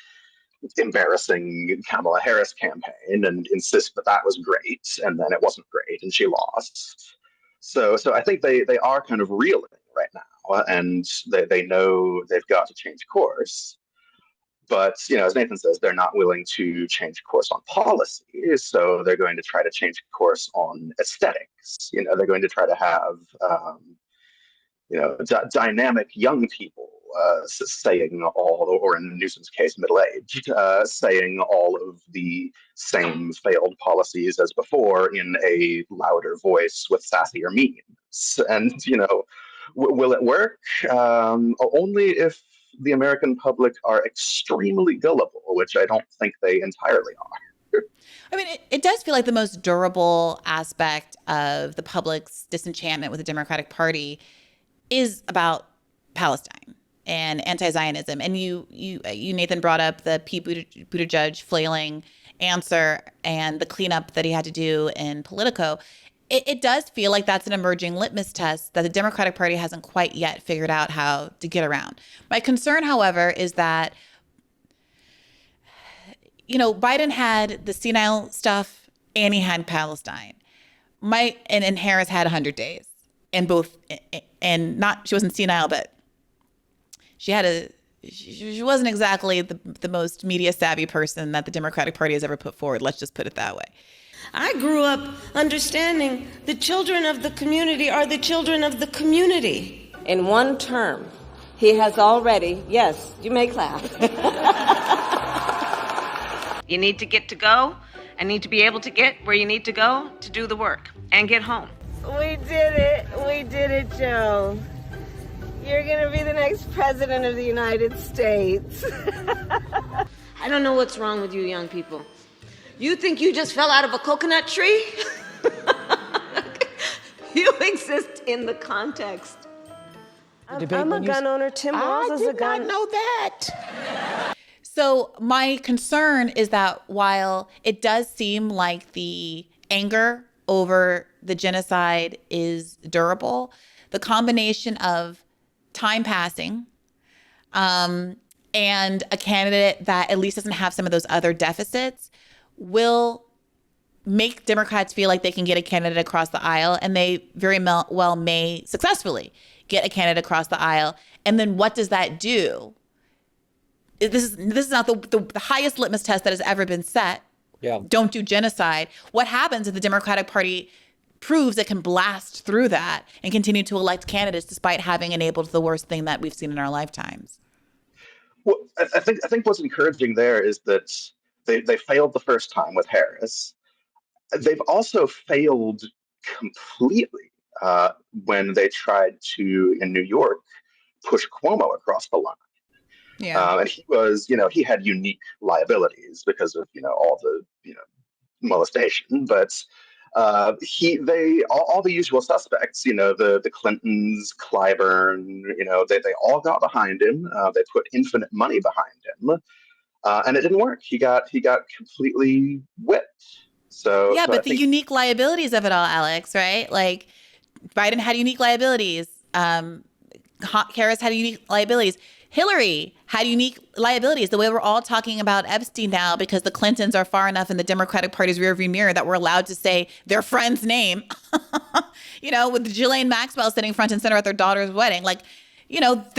Speaker 3: embarrassing Kamala Harris campaign and insist that was great, and then it wasn't great and she lost. So I think they are kind of reeling right now, and they know they've got to change course. But, as Nathan says, they're not willing to change course on policy. So they're going to try to change course on aesthetics. They're going to try to have, dynamic young people saying all, or in Newsom's case, middle-aged, saying all of the same failed policies as before in a louder voice with sassier memes. And, will it work? Only if the American public are extremely gullible, which I don't think they entirely are.
Speaker 1: I mean, it does feel like the most durable aspect of the public's disenchantment with the Democratic Party is about Palestine and anti-Zionism. And you Nathan, brought up the Pete Buttigieg flailing answer and the cleanup that he had to do in Politico. It does feel like that's an emerging litmus test that the Democratic Party hasn't quite yet figured out how to get around. My concern, however, is that, Biden had the senile stuff and he had Palestine. And Harris had 100 days. And she wasn't senile, but she wasn't exactly the most media savvy person that the Democratic Party has ever put forward. Let's just put it that way.
Speaker 9: I grew up understanding the children of the community are the children of the community.
Speaker 10: In one term, he has already, yes, you may clap.
Speaker 11: You need to get to go and need to be able to get where you need to go to do the work and get home.
Speaker 9: We did it, Joe. You're gonna be the next president of the United States.
Speaker 10: I don't know what's wrong with you young people. You think you just fell out of a coconut tree? You exist in the context.
Speaker 9: I'm a gun owner. Tim Walz is a gun.
Speaker 10: I did not know that.
Speaker 1: So my concern is that while it does seem like the anger over the genocide is durable, the combination of time passing and a candidate that at least doesn't have some of those other deficits will make Democrats feel like they can get a candidate across the aisle, and they very well may successfully get a candidate across the aisle. And then what does that do? This is not the highest litmus test that has ever been set.
Speaker 2: Yeah.
Speaker 1: Don't do genocide. What happens if the Democratic Party proves it can blast through that and continue to elect candidates despite having enabled the worst thing that we've seen in our lifetimes?
Speaker 3: Well, I think what's encouraging there is that they failed the first time with Harris. They've also failed completely when they tried to, in New York, push Cuomo across the line.
Speaker 1: Yeah.
Speaker 3: And he was, he had unique liabilities because of, all the, molestation. But all the usual suspects, the Clintons, Clyburn, they all got behind him. They put infinite money behind him. And it didn't work. He got completely whipped. So
Speaker 1: yeah, but
Speaker 3: I think
Speaker 1: the unique liabilities of it all, Alex, right? Like Biden had unique liabilities. Harris had unique liabilities. Hillary had unique liabilities. The way we're all talking about Epstein now because the Clintons are far enough in the Democratic Party's rearview mirror that we're allowed to say their friend's name, with Ghislaine Maxwell sitting front and center at their daughter's wedding. Like,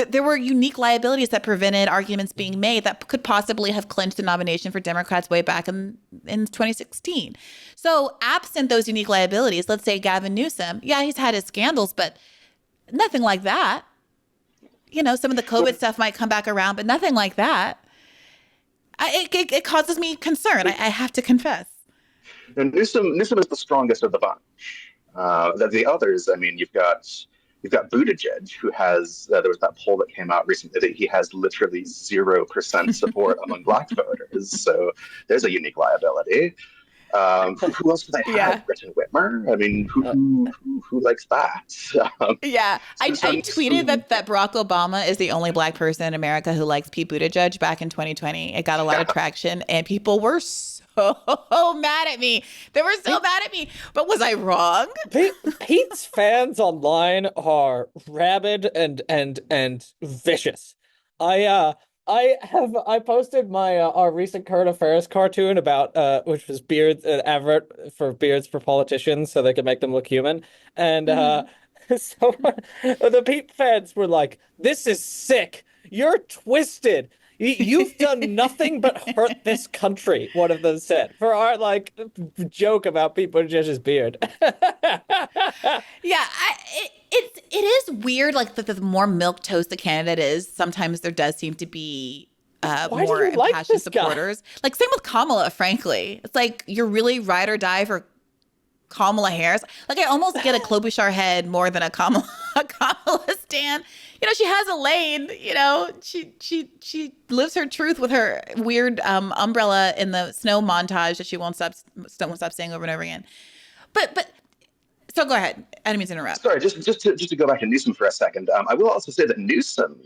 Speaker 1: there were unique liabilities that prevented arguments being made that could possibly have clinched the nomination for Democrats way back in 2016. So absent those unique liabilities, let's say Gavin Newsom, yeah, he's had his scandals, but nothing like that. Some of the COVID stuff might come back around, but nothing like that. It causes me concern, I have to confess.
Speaker 3: And Newsom is the strongest of the bunch. The others, you've got Buttigieg, who has, there was that poll that came out recently that he has literally 0% support among black voters. So there's a unique liability. Who else do they have?
Speaker 1: Yeah.
Speaker 3: Gretchen Whitmer? Who likes that?
Speaker 1: Yeah. I tweeted that Barack Obama is the only black person in America who likes Pete Buttigieg back in 2020. It got a lot of traction and people were so mad at me. They were so mad at me. But was I wrong?
Speaker 2: Pete's fans online are rabid and vicious. I posted my our recent current affairs cartoon about which was beards, advert for beards for politicians so they could make them look human, and so the Pete fans were like, "This is sick. You're twisted. You've done nothing but hurt this country." One of them said for our joke about Pete Buttigieg's beard.
Speaker 1: Yeah, it is weird, like the more milquetoast the candidate is, sometimes there does seem to be more impassioned supporters. Like same with Kamala, frankly. It's like you're really ride or die for Kamala Harris. Like I almost get a Klobuchar head more than a Kamala stan. You know, she has a lane. You know, she lives her truth with her weird umbrella in the snow montage that she won't stop saying over and over again. But so go ahead. I didn't mean to interrupt.
Speaker 3: Sorry, just to go back to Newsom for a second. I will also say that Newsom,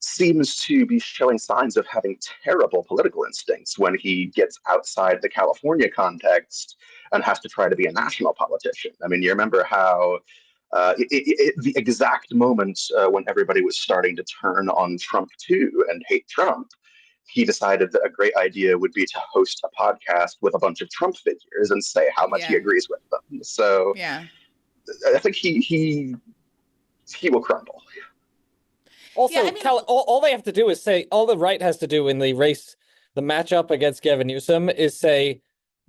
Speaker 3: seems to be showing signs of having terrible political instincts when he gets outside the California context and has to try to be a national politician. I mean, you remember how the exact moment when everybody was starting to turn on Trump too and hate Trump, he decided that a great idea would be to host a podcast with a bunch of Trump figures and say how much he agrees with them. So I think he will crumble.
Speaker 2: Also, all they have to do is say, all the right has to do in the race, the matchup against Gavin Newsom is say,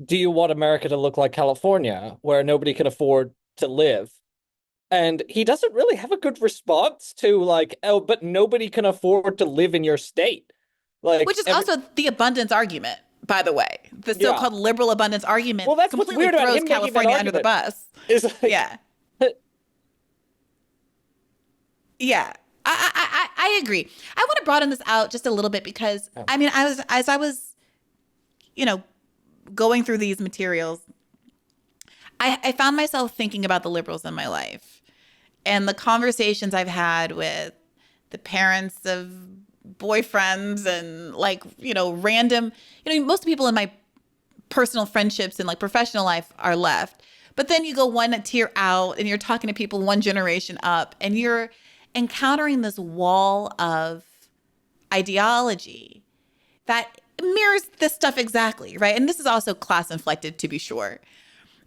Speaker 2: do you want America to look like California, where nobody can afford to live? And he doesn't really have a good response to like, oh, but nobody can afford to live in your state. Like,
Speaker 1: which is also the abundance argument, by the way. The so-called liberal abundance argument completely throws California under the bus. Yeah. Yeah. I agree. I want to broaden this out just a little bit because I mean, as I was, going through these materials, I found myself thinking about the liberals in my life and the conversations I've had with the parents of boyfriends and random, most people in my personal friendships and like professional life are left. But then you go one tier out and you're talking to people one generation up and you're encountering this wall of ideology that mirrors this stuff exactly, right? And this is also class inflected, to be sure.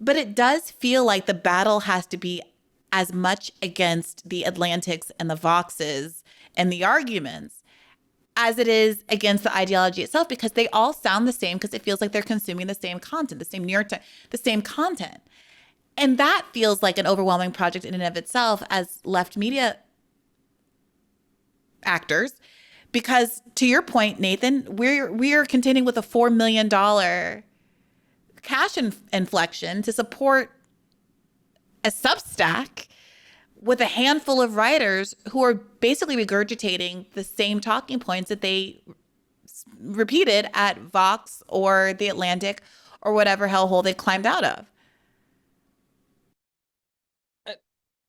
Speaker 1: But it does feel like the battle has to be as much against the Atlantics and the Voxes and the arguments as it is against the ideology itself, because they all sound the same because it feels like they're consuming the same content, the same New York Times, the same content. And that feels like an overwhelming project in and of itself as left media actors, because to your point, Nathan, we're contending with a $4 million cash inflection to support a Substack with a handful of writers who are basically regurgitating the same talking points that they repeated at Vox or the Atlantic or whatever hellhole they climbed out of.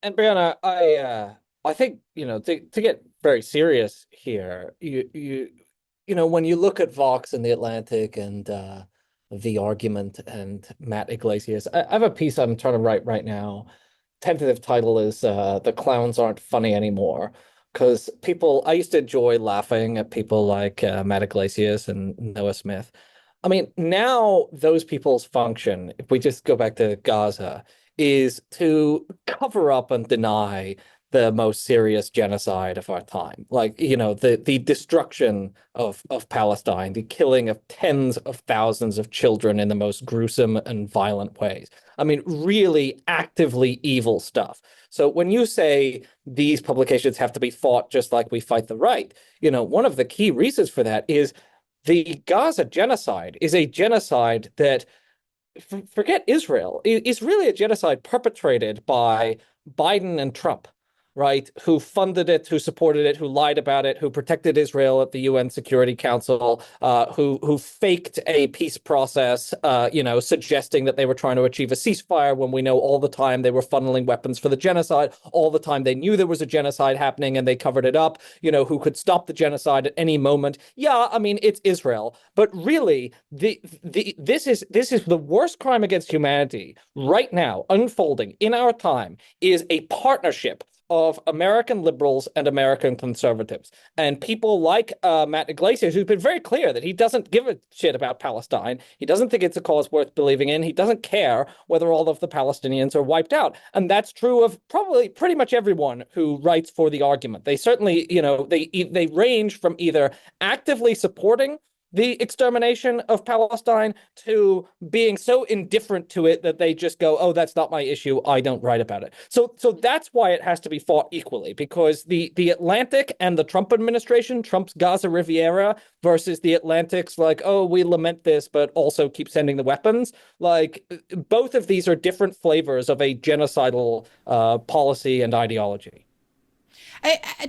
Speaker 2: And Brianna, I think, to get very serious here, you when you look at Vox and the Atlantic and The Argument and Matt Yglasias, I have a piece I'm trying to write right now. Tentative title is The Clowns Aren't Funny Anymore, because I used to enjoy laughing at people like Matt Yglasias and Noah Smith. I mean, now those people's function, if we just go back to Gaza, is to cover up and deny the most serious genocide of our time. Like, the destruction of Palestine, the killing of tens of thousands of children in the most gruesome and violent ways. I mean, really actively evil stuff. So when you say these publications have to be fought just like we fight the right, one of the key reasons for that is the Gaza genocide is a genocide that, forget Israel, is really a genocide perpetrated by Biden and Trump, right? Who funded it, who supported it, who lied about it, who protected Israel at the UN Security Council, who faked a peace process, suggesting that they were trying to achieve a ceasefire when we know all the time they were funneling weapons for the genocide, all the time they knew there was a genocide happening and they covered it up, who could stop the genocide at any moment. Yeah, I mean, it's Israel, but really, this is the worst crime against humanity right now, unfolding in our time, is a partnership of American liberals and American conservatives. And people like Matt Yglasias, who's been very clear that he doesn't give a shit about Palestine. He doesn't think it's a cause worth believing in. He doesn't care whether all of the Palestinians are wiped out. And that's true of probably pretty much everyone who writes for The Argument. They certainly, they range from either actively supporting the extermination of Palestine to being so indifferent to it that they just go, oh, that's not my issue, I don't write about it. So that's why it has to be fought equally, because the Atlantic and the Trump administration, Trump's Gaza Riviera versus the Atlantic's like, oh, we lament this, but also keep sending the weapons. Like, both of these are different flavors of a genocidal policy and ideology.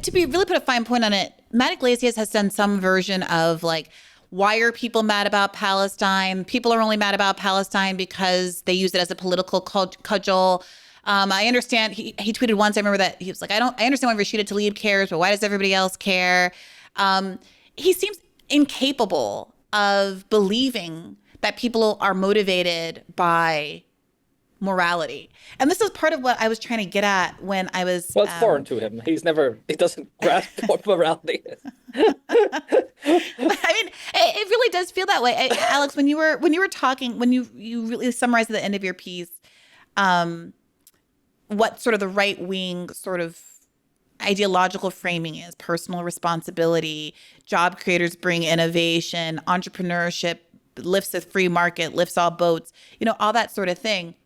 Speaker 1: To really put a fine point on it, Matt Yglasias has done some version of like, why are people mad about Palestine? People are only mad about Palestine because they use it as a political cudgel. I understand. He tweeted once, I remember that he was like, I understand why Rashida Tlaib cares, but why does everybody else care? He seems incapable of believing that people are motivated by morality. And this is part of what I was trying to get at when I was...
Speaker 2: Well, it's foreign to him. He doesn't grasp what morality is.
Speaker 1: I mean, it really does feel that way. Alex, when you were talking, when you really summarized at the end of your piece, what sort of the right-wing sort of ideological framing is, personal responsibility, job creators bring innovation, entrepreneurship lifts the free market, lifts all boats, all that sort of thing.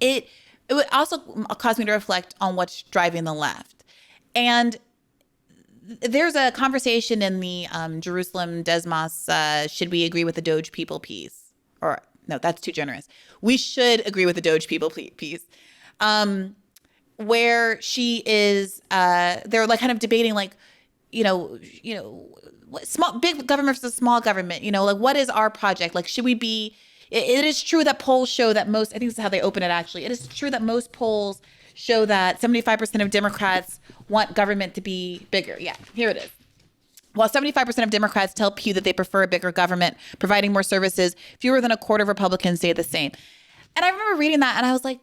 Speaker 1: It would also cause me to reflect on what's driving the left. And there's a conversation in the Jerusalem Desmas, should we agree with the DOGE people piece? Or no, that's too generous. We should agree with the DOGE people piece. Where she is, they're like kind of debating like, big government versus small government, like what is our project? Like, should we be... It is true that polls show that most, I think this is how they open it actually. It is true that most polls show that 75% of Democrats want government to be bigger. Yeah, here it is. While 75% of Democrats tell Pew that they prefer a bigger government, providing more services, fewer than a quarter of Republicans say the same. And I remember reading that and I was like,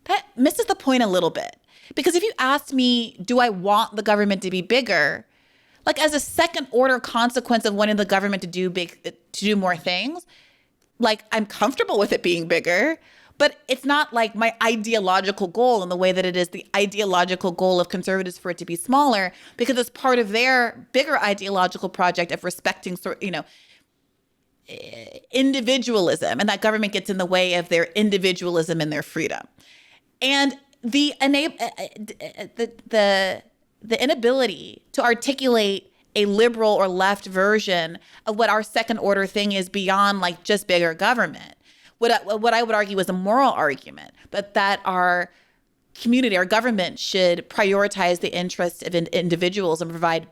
Speaker 1: that misses the point a little bit. Because if you asked me, do I want the government to be bigger? Like as a second order consequence of wanting the government to do more things, like I'm comfortable with it being bigger, but it's not like my ideological goal in the way that it is the ideological goal of conservatives for it to be smaller, because it's part of their bigger ideological project of respecting, individualism, and that government gets in the way of their individualism and their freedom. And the inability to articulate a liberal or left version of what our second order thing is beyond like just bigger government. What I would argue is a moral argument, that our community, our government should prioritize the interests of individuals and provide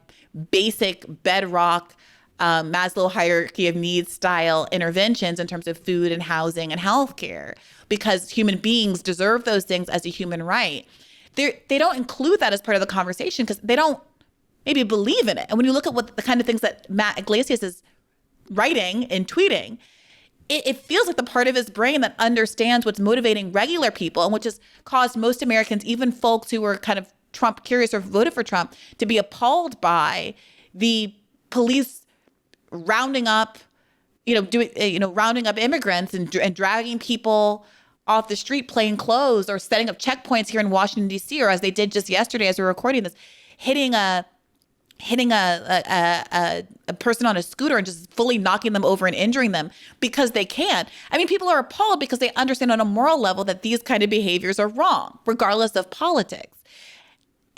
Speaker 1: basic bedrock Maslow hierarchy of needs style interventions in terms of food and housing and healthcare, because human beings deserve those things as a human right. They don't include that as part of the conversation because they don't maybe believe in it. And when you look at what the kind of things that Matt Yglasias is writing and tweeting, it feels like the part of his brain that understands what's motivating regular people and which has caused most Americans, even folks who were kind of Trump curious or voted for Trump, to be appalled by the police rounding up, rounding up immigrants and dragging people off the street plain clothes, or setting up checkpoints here in Washington, D.C., or as they did just yesterday as we were recording this, hitting a person on a scooter and just fully knocking them over and injuring them because they can. I mean, people are appalled because they understand on a moral level that these kind of behaviors are wrong, regardless of politics.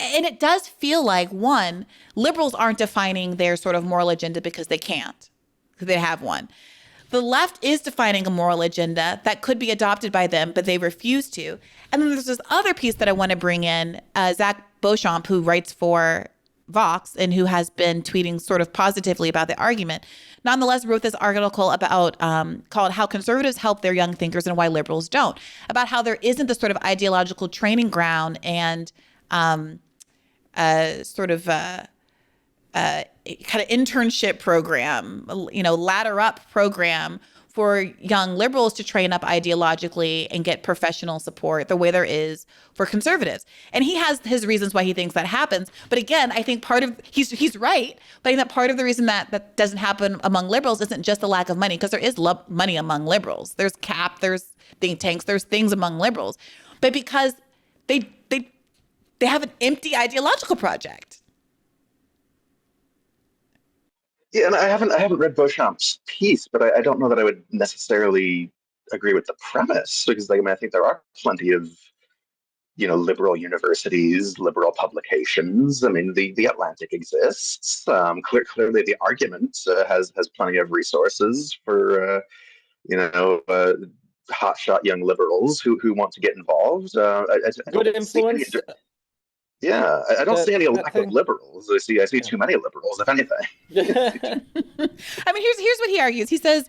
Speaker 1: And it does feel like, one, liberals aren't defining their sort of moral agenda because they can't, because they have one. The left is defining a moral agenda that could be adopted by them, but they refuse to. And then there's this other piece that I want to bring in, Zach Beauchamp, who writes for Vox and who has been tweeting sort of positively about the argument, nonetheless wrote this article about called "How Conservatives Help Their Young Thinkers and Why Liberals Don't," about how there isn't this sort of ideological training ground and kind of internship program, ladder up program for young liberals to train up ideologically and get professional support the way there is for conservatives. And he has his reasons why he thinks that happens. But again, I think he's right, but I think that part of the reason that doesn't happen among liberals isn't just the lack of money, because there is money among liberals. There's CAP, there's think tanks, there's things among liberals, but because they have an empty ideological project.
Speaker 3: Yeah, and I haven't read Beauchamp's piece, but I don't know that I would necessarily agree with the premise, because like, I mean, I think there are plenty of liberal universities, liberal publications. I mean, the Atlantic exists. Clearly, the argument has plenty of resources for hotshot young liberals who want to get involved. I
Speaker 2: Good
Speaker 3: don't see any.
Speaker 2: influence.
Speaker 3: Yeah, I don't see any lack of
Speaker 2: thing.
Speaker 3: liberals. I see too many liberals, if anything.
Speaker 1: I mean, here's what he argues. He says,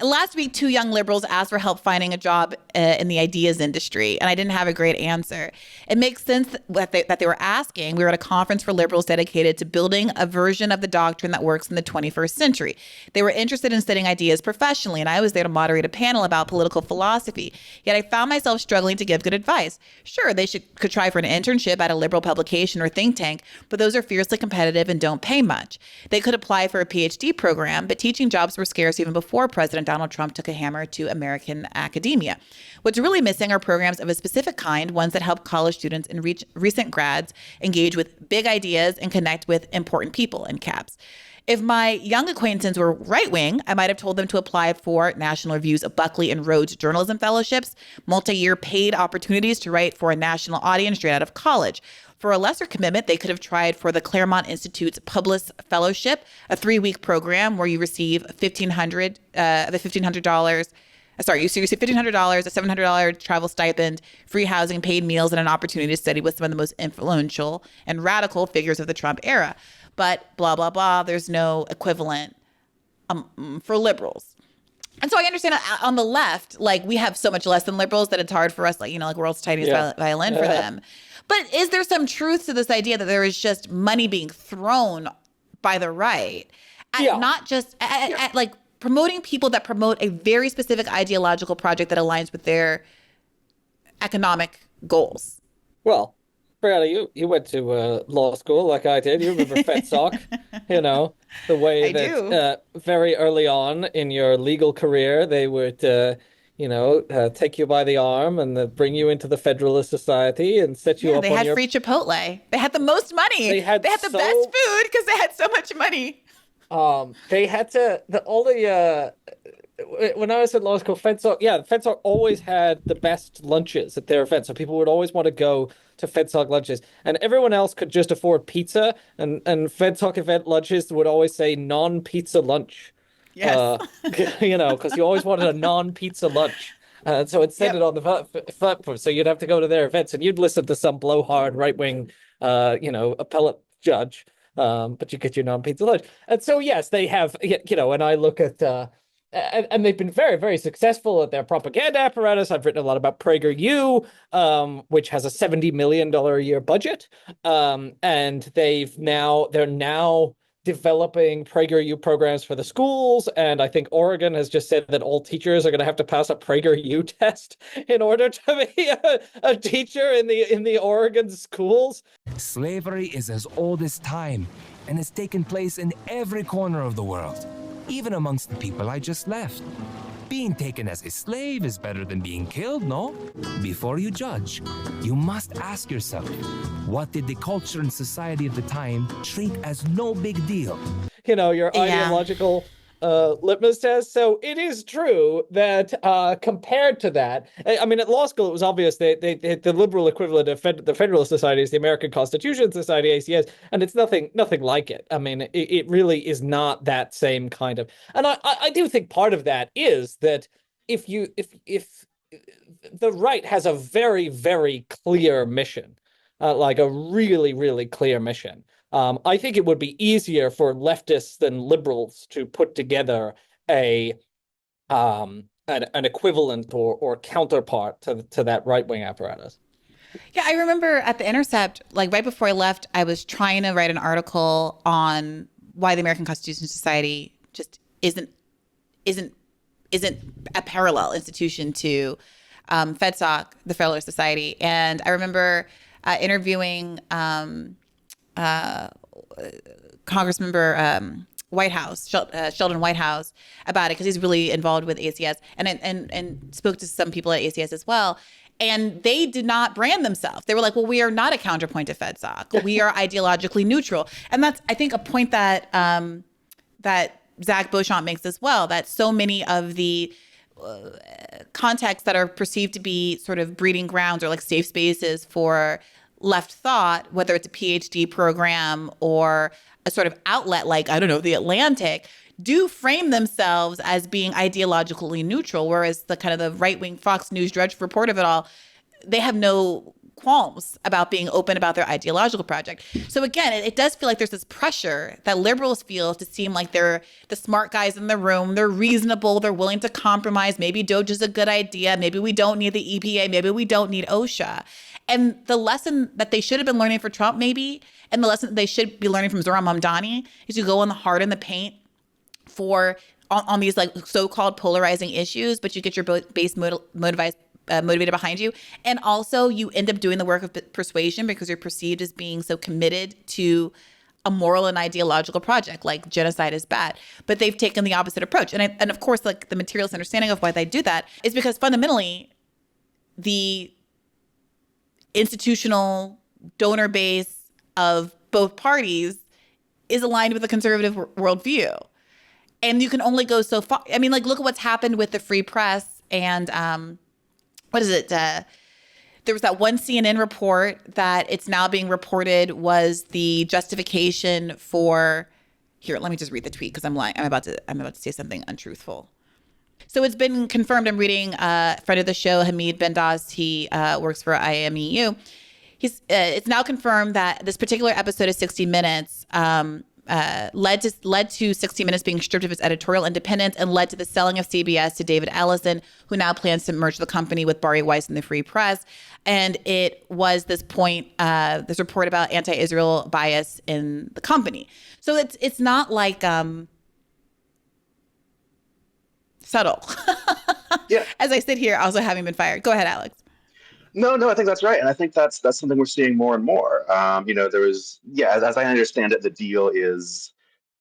Speaker 1: last week, 2 young liberals asked for help finding a job in the ideas industry, and I didn't have a great answer. It makes sense that they were asking. We were at a conference for liberals dedicated to building a version of the doctrine that works in the 21st century. They were interested in studying ideas professionally, and I was there to moderate a panel about political philosophy. Yet I found myself struggling to give good advice. Sure, they could try for an internship at a liberal publication or think tank, but those are fiercely competitive and don't pay much. They could apply for a PhD program, but teaching jobs were scarce even before President Donald Trump took a hammer to American academia. What's really missing are programs of a specific kind, ones that help college students and recent grads engage with big ideas and connect with important people, in caps. If my young acquaintances were right-wing, I might have told them to apply for National Review's Buckley and Rhodes journalism fellowships, multi-year paid opportunities to write for a national audience straight out of college. For a lesser commitment, they could have tried for the Claremont Institute's Publis Fellowship, a 3-week program where you receive $1,500, a $700, a $700 travel stipend, free housing, paid meals, and an opportunity to study with some of the most influential and radical figures of the Trump era. But blah, blah, blah, there's no equivalent for liberals. And so I understand on the left, like, we have so much less than liberals that it's hard for us, like world's tiniest violin for them. But is there some truth to this idea that there is just money being thrown by the right at not just at like promoting people that promote a very specific ideological project that aligns with their economic goals?
Speaker 2: Well, Brianna, you went to law school like I did. You remember FedSoc, the way that very early on in your legal career, they would, take you by the arm and bring you into the Federalist Society and set you up
Speaker 1: on your... They had free Chipotle. They had the most money. They had the best food because they had so much money.
Speaker 2: They had when I was at law school, FedSoc always had the best lunches at their events. So people would always want to go to FedSoc lunches, and everyone else could just afford pizza, and FedSoc event lunches would always say non-pizza lunch.
Speaker 1: Yes.
Speaker 2: Because you always wanted a non-pizza lunch. So it said it on the platform. So you'd have to go to their events, and you'd listen to some blowhard right-wing, appellate judge. But you get your non-pizza lunch. And so, yes, they have, and I look at, and they've been very, very successful at their propaganda apparatus. I've written a lot about PragerU, which has a $70 million a year budget. And they're now developing PragerU programs for the schools. And I think Oregon has just said that all teachers are going to have to pass a PragerU test in order to be a teacher in the Oregon schools.
Speaker 12: Slavery is as old as time and has taken place in every corner of the world, even amongst the people I just left. Being taken as a slave is better than being killed, no? Before you judge, you must ask yourself, what did the culture and society of the time treat as no big deal?
Speaker 2: Your ideological litmus test. So it is true that compared to that, I mean, at law school, it was obvious that the liberal equivalent of the Federalist Society is the American Constitution Society, ACS, and it's nothing like it. I mean, it really is not that same kind of. And I do think part of that is that if the right has a very, very clear mission, like a really, really clear mission. I think it would be easier for leftists than liberals to put together an equivalent or counterpart to that right-wing apparatus.
Speaker 1: Yeah, I remember at The Intercept, like right before I left, I was trying to write an article on why the American Constitution Society just isn't a parallel institution to FedSoc, the Federalist Society. And I remember interviewing Congressmember Sheldon Whitehouse about it, because he's really involved with ACS and spoke to some people at ACS as well. And they did not brand themselves. They were like, well, we are not a counterpoint to FedSoc. We are ideologically neutral. And that's, I think, a point that that Zach Beauchamp makes as well, that so many of the contexts that are perceived to be sort of breeding grounds or like safe spaces for left thought, whether it's a PhD program or a sort of outlet like, I don't know, the Atlantic, do frame themselves as being ideologically neutral, whereas the kind of the right-wing Fox News Drudge Report of it all, they have no qualms about being open about their ideological project. So again, it does feel like there's this pressure that liberals feel to seem like they're the smart guys in the room. They're reasonable. They're willing to compromise. Maybe DOGE is a good idea. Maybe we don't need the EPA. Maybe we don't need OSHA. And the lesson that they should have been learning for Trump, maybe, and the lesson that they should be learning from Zohran Mamdani is to go in the hard in the paint for on these like so-called polarizing issues, but you get your base motivated behind you. And also you end up doing the work of persuasion because you're perceived as being so committed to a moral and ideological project, like genocide is bad. But they've taken the opposite approach. And of course, like the materialist understanding of why they do that is because fundamentally the institutional donor base of both parties is aligned with the conservative worldview. And you can only go so far. I mean, like, look at what's happened with the free press and what is it? There was that one CNN report that it's now being reported was the justification for. Here, let me just read the tweet because I'm lying. I'm about to say something untruthful. So it's been confirmed. I'm reading a friend of the show, Hamid Bendas. He works for IMEU. It's now confirmed that this particular episode of 60 Minutes led to 60 Minutes being stripped of its editorial independence and led to the selling of CBS to David Ellison, who now plans to merge the company with Bari Weiss and the Free Press. And it was this point, this report about anti-Israel bias in the company. So it's not like subtle.
Speaker 3: Yeah.
Speaker 1: As I sit here, also having been fired. Go ahead, Alex.
Speaker 3: No, I think that's right. And I think that's something we're seeing more and more. There was, as I understand it, the deal is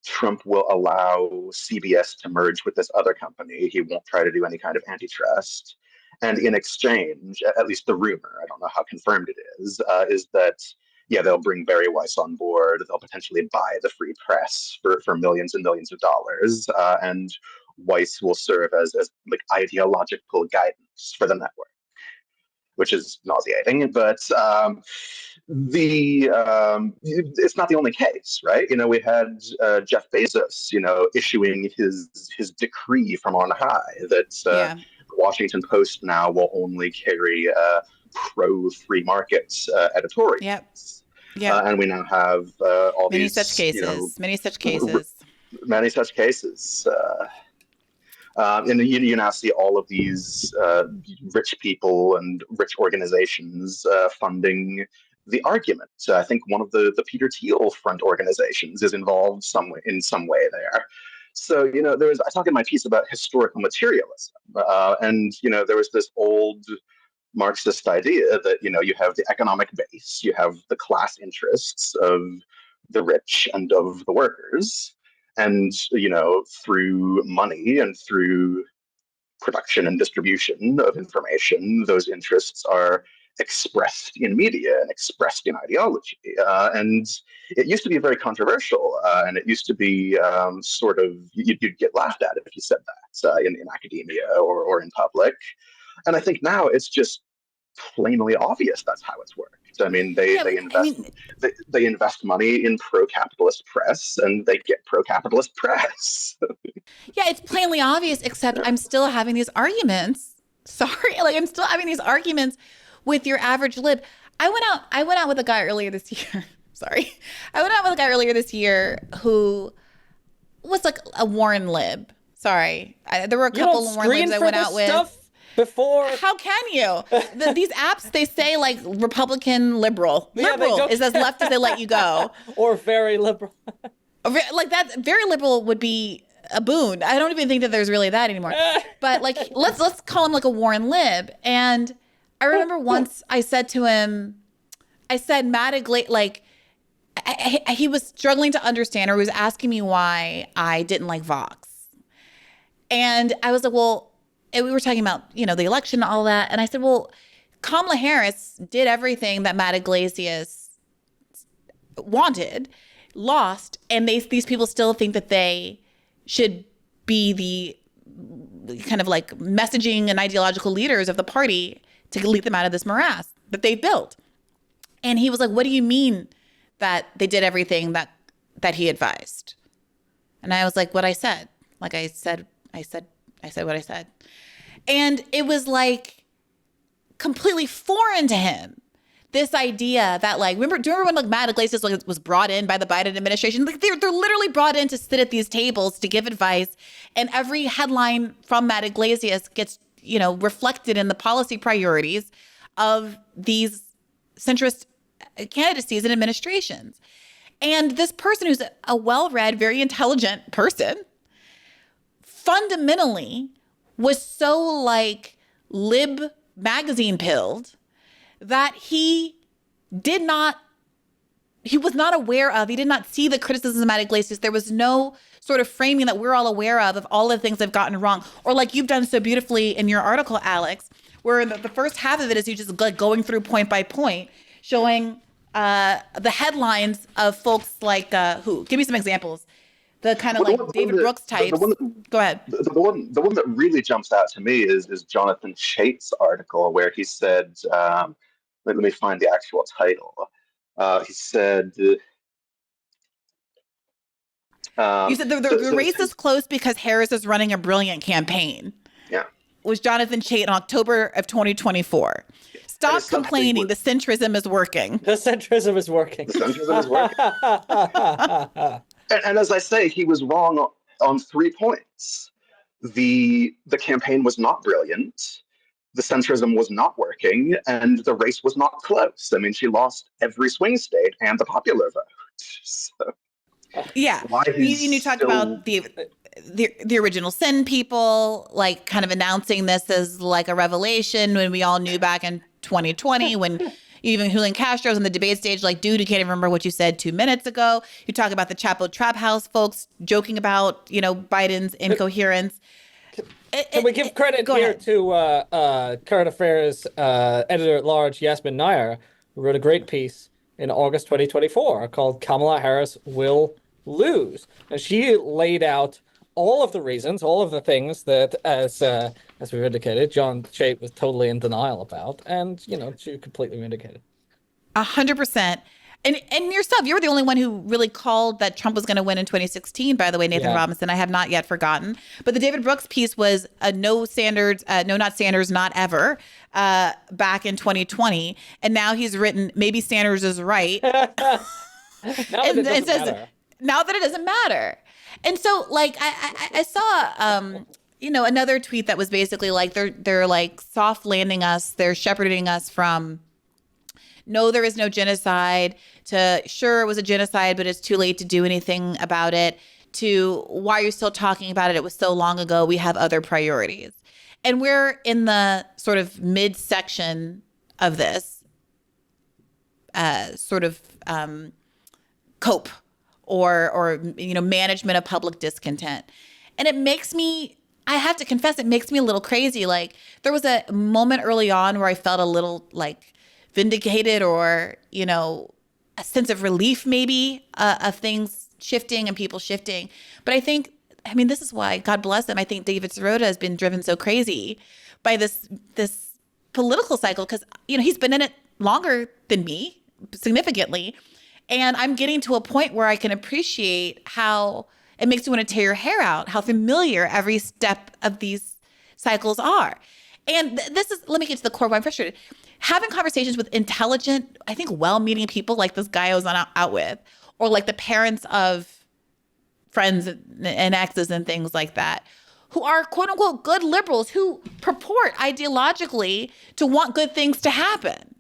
Speaker 3: Trump will allow CBS to merge with this other company. He won't try to do any kind of antitrust. And in exchange, at least the rumor, I don't know how confirmed it is that, they'll bring Bari Weiss on board. They'll potentially buy the Free Press for millions and millions of dollars. And Weiss will serve as like ideological guidance for the network, which is nauseating, but it's not the only case, right? We had Jeff Bezos, issuing his decree from on high that the Washington Post now will only carry pro-free markets editorials.
Speaker 1: Yep.
Speaker 3: And we now have all
Speaker 1: many
Speaker 3: these
Speaker 1: such cases. Many such cases.
Speaker 3: Many such cases. And you now see all of these rich people and rich organizations funding the argument. I think one of the Peter Thiel front organizations is involved in some way there. So, I talk in my piece about historical materialism. And there was this old Marxist idea that, you have the economic base, you have the class interests of the rich and of the workers. And, through money and through production and distribution of information, those interests are expressed in media and expressed in ideology. And it used to be very controversial, and it used to be sort of, you'd get laughed at if you said that in academia or in public. And I think now it's just plainly obvious that's how it's worked. I mean, they invest money in pro-capitalist press, and they get pro-capitalist press.
Speaker 1: Yeah, it's plainly obvious, except I'm still having these arguments. Sorry, I'm still having these arguments with your average lib. I went out with a guy earlier this year. Sorry. I went out with a guy earlier this year who was like a Warren lib. Sorry. There were a couple of Warren libs I went out with.
Speaker 2: Before,
Speaker 1: how can you? These apps, they say like Republican liberal. Liberal is as left as they let you go.
Speaker 2: Or very liberal.
Speaker 1: Like that, very liberal would be a boon. I don't even think that there's really that anymore. But like, let's call him like a Warren lib. And I remember once I said to him, Matt Iglesias, like he was struggling to understand, or he was asking me why I didn't like Vox. And I was like, well. And we were talking about, the election and all that. And I said, well, Kamala Harris did everything that Matt Yglasias wanted, lost, and these people still think that they should be the kind of like messaging and ideological leaders of the party to lead them out of this morass that they've built. And he was like, what do you mean that they did everything that he advised? And I was like, what I said. Like I said what I said. And it was like completely foreign to him. This idea that like, do you remember when like Matt Yglesias was brought in by the Biden administration? Like they're literally brought in to sit at these tables to give advice. And every headline from Matt Yglesias gets, reflected in the policy priorities of these centrist candidacies and administrations. And this person who's a well-read, very intelligent person fundamentally was so like lib magazine pilled that he was not aware of, he did not see the criticism of Matt Yglesias. There was no sort of framing that we're all aware of all the things they've gotten wrong. Or like you've done so beautifully in your article, Alex, where the first half of it is you just like going through point by point, showing the headlines of folks like who? Give me some examples. The kind of like David Brooks types. Go ahead.
Speaker 3: The one that really jumps out to me is Jonathan Chait's article where he said, let me find the actual title. He said,
Speaker 1: you said the race is close because Harris is running a brilliant campaign.
Speaker 3: Yeah.
Speaker 1: Was Jonathan Chait in October of 2024. Stop complaining. The centrism is working.
Speaker 2: The centrism is working.
Speaker 3: The centrism is working. And as I say, he was wrong on 3 points. The campaign was not brilliant. The centrism was not working, and the race was not close. I mean, she lost every swing state and the popular vote. So,
Speaker 1: yeah, you talked about the original sin people, like kind of announcing this as like a revelation when we all knew back in 2020 when even Julian Castro's on the debate stage, like, dude, you can't even remember what you said 2 minutes ago. You talk about the Chapo Trap House folks joking about, Biden's incoherence.
Speaker 2: Can we give credit here to current affairs editor-at-large Yasmin Nair, who wrote a great piece in August 2024 called Kamala Harris Will Lose. And she laid out all of the reasons, all of the things that, as we've indicated, John Chait was totally in denial about. And, she completely vindicated.
Speaker 1: 100%. And yourself, you were the only one who really called that Trump was going to win in 2016, by the way, Nathan Robinson. I have not yet forgotten. But the David Brooks piece was no Sanders, not ever, back in 2020. And now he's written, maybe Sanders is right.
Speaker 2: Now that
Speaker 1: it doesn't matter. And so, like, I saw, another tweet that was basically like, they're like soft landing us. They're shepherding us from, no, there is no genocide, to sure it was a genocide, but it's too late to do anything about it, to why are you still talking about it? It was so long ago. We have other priorities. And we're in the sort of midsection of this cope or management of public discontent. And it makes me, I have to confess, it makes me a little crazy. Like there was a moment early on where I felt a little like vindicated or, a sense of relief maybe of things shifting and people shifting. But I think, this is why, God bless him, I think David Sirota has been driven so crazy by this political cycle because, he's been in it longer than me, significantly. And I'm getting to a point where I can appreciate how it makes you want to tear your hair out, how familiar every step of these cycles are. And let me get to the core of why I'm frustrated. Having conversations with intelligent, I think well-meaning people like this guy I was out with, or like the parents of friends and exes and things like that, who are quote unquote good liberals who purport ideologically to want good things to happen,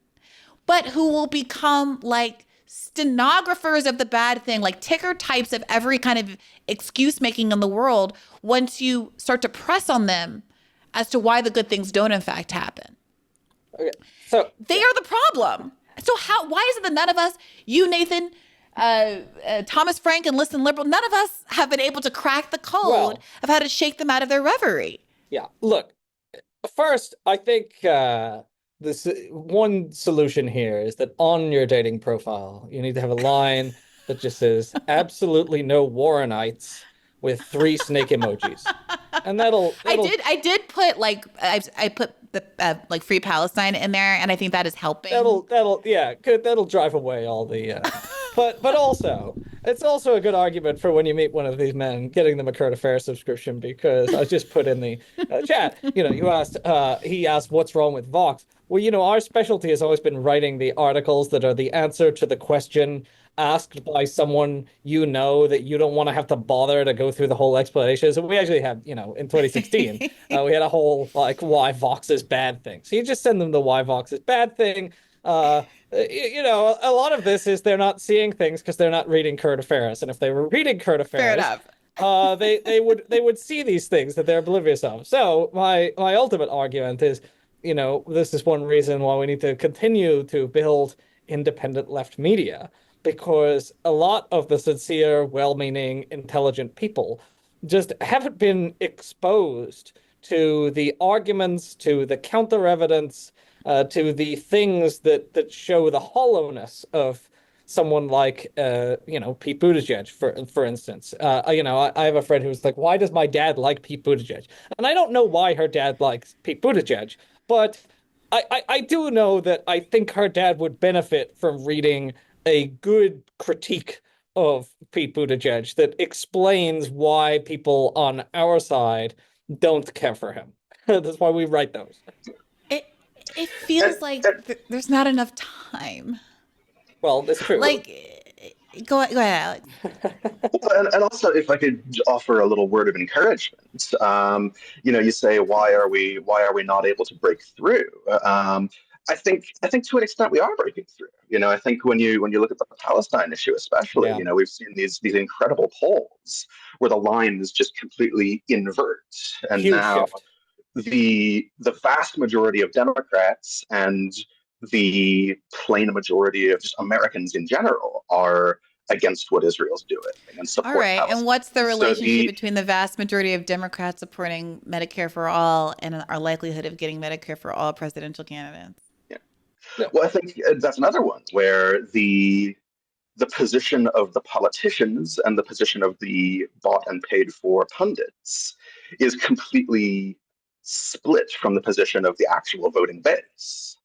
Speaker 1: but who will become like stenographers of the bad thing, like ticker types of every kind of excuse making in the world once you start to press on them as to why the good things don't in fact happen.
Speaker 2: Okay. So
Speaker 1: they are the problem. So why is it that none of us, you, Nathan, Thomas Frank and Listen Liberal, none of us have been able to crack the code of how to shake them out of their reverie?
Speaker 2: Yeah. Look, first, I think this one solution here is that on your dating profile, you need to have a line that just says absolutely no Warrenites with 3 snake emojis. And that'll
Speaker 1: I did put like I put the like Free Palestine in there, and I think that is helping.
Speaker 2: That'll drive away all the but also it's also a good argument for when you meet one of these men, getting them a current affairs subscription, because I just put in the chat, you asked he asked what's wrong with Vox. Well, our specialty has always been writing the articles that are the answer to the question asked by someone that you don't want to have to bother to go through the whole explanation. So we actually have, in 2016, we had a whole why Vox is bad thing. So you just send them the why Vox is bad thing. A lot of this is they're not seeing things because they're not reading current affairs. And if they were reading current affairs, they would see these things that they're oblivious of. So my ultimate argument is, this is one reason why we need to continue to build independent left media, because a lot of the sincere, well-meaning, intelligent people just haven't been exposed to the arguments, to the counter-evidence, to the things that show the hollowness of someone like, Pete Buttigieg, for instance. I have a friend who's like, why does my dad like Pete Buttigieg? And I don't know why her dad likes Pete Buttigieg, but I do know that I think her dad would benefit from reading a good critique of Pete Buttigieg that explains why people on our side don't care for him. That's why we write those.
Speaker 1: It feels like there's not enough time.
Speaker 2: Well, that's true.
Speaker 1: Go ahead, Alex.
Speaker 3: And also, if I could offer a little word of encouragement, you say, why are we not able to break through? I think to an extent we are breaking through. I think when you look at the Palestine issue, especially, we've seen these incredible polls where the lines just completely invert, and
Speaker 2: huge
Speaker 3: now
Speaker 2: shift.
Speaker 3: The vast majority of Democrats and the plain majority of just Americans in general are against what Israel's doing and support
Speaker 1: All right,
Speaker 3: Palestine.
Speaker 1: and what's the relationship between the vast majority of Democrats supporting Medicare for all and our likelihood of getting Medicare for all presidential candidates?
Speaker 3: Well, I think that's another one where the position of the politicians and the position of the bought and paid for pundits is completely split from the position of the actual voting base.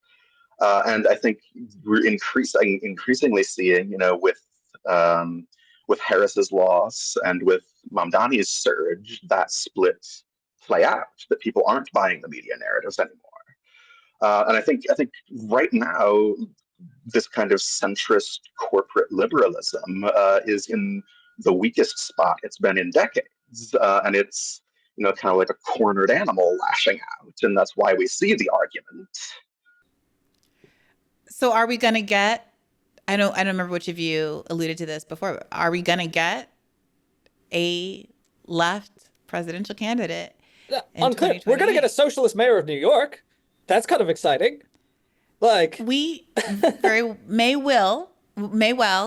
Speaker 3: And I think we're increasingly seeing, with Harris's loss and with Mamdani's surge, that split play out, that people aren't buying the media narratives anymore. And I think right now, this kind of centrist corporate liberalism is in the weakest spot it's been in decades. And it's, kind of like a cornered animal lashing out. And that's why we see the argument.
Speaker 1: So are we going to get, I don't remember which of you alluded to this before, but are we going to get a left presidential candidate?
Speaker 2: Unclear. We're going to get a socialist mayor of New York. That's kind of exciting.
Speaker 1: We may well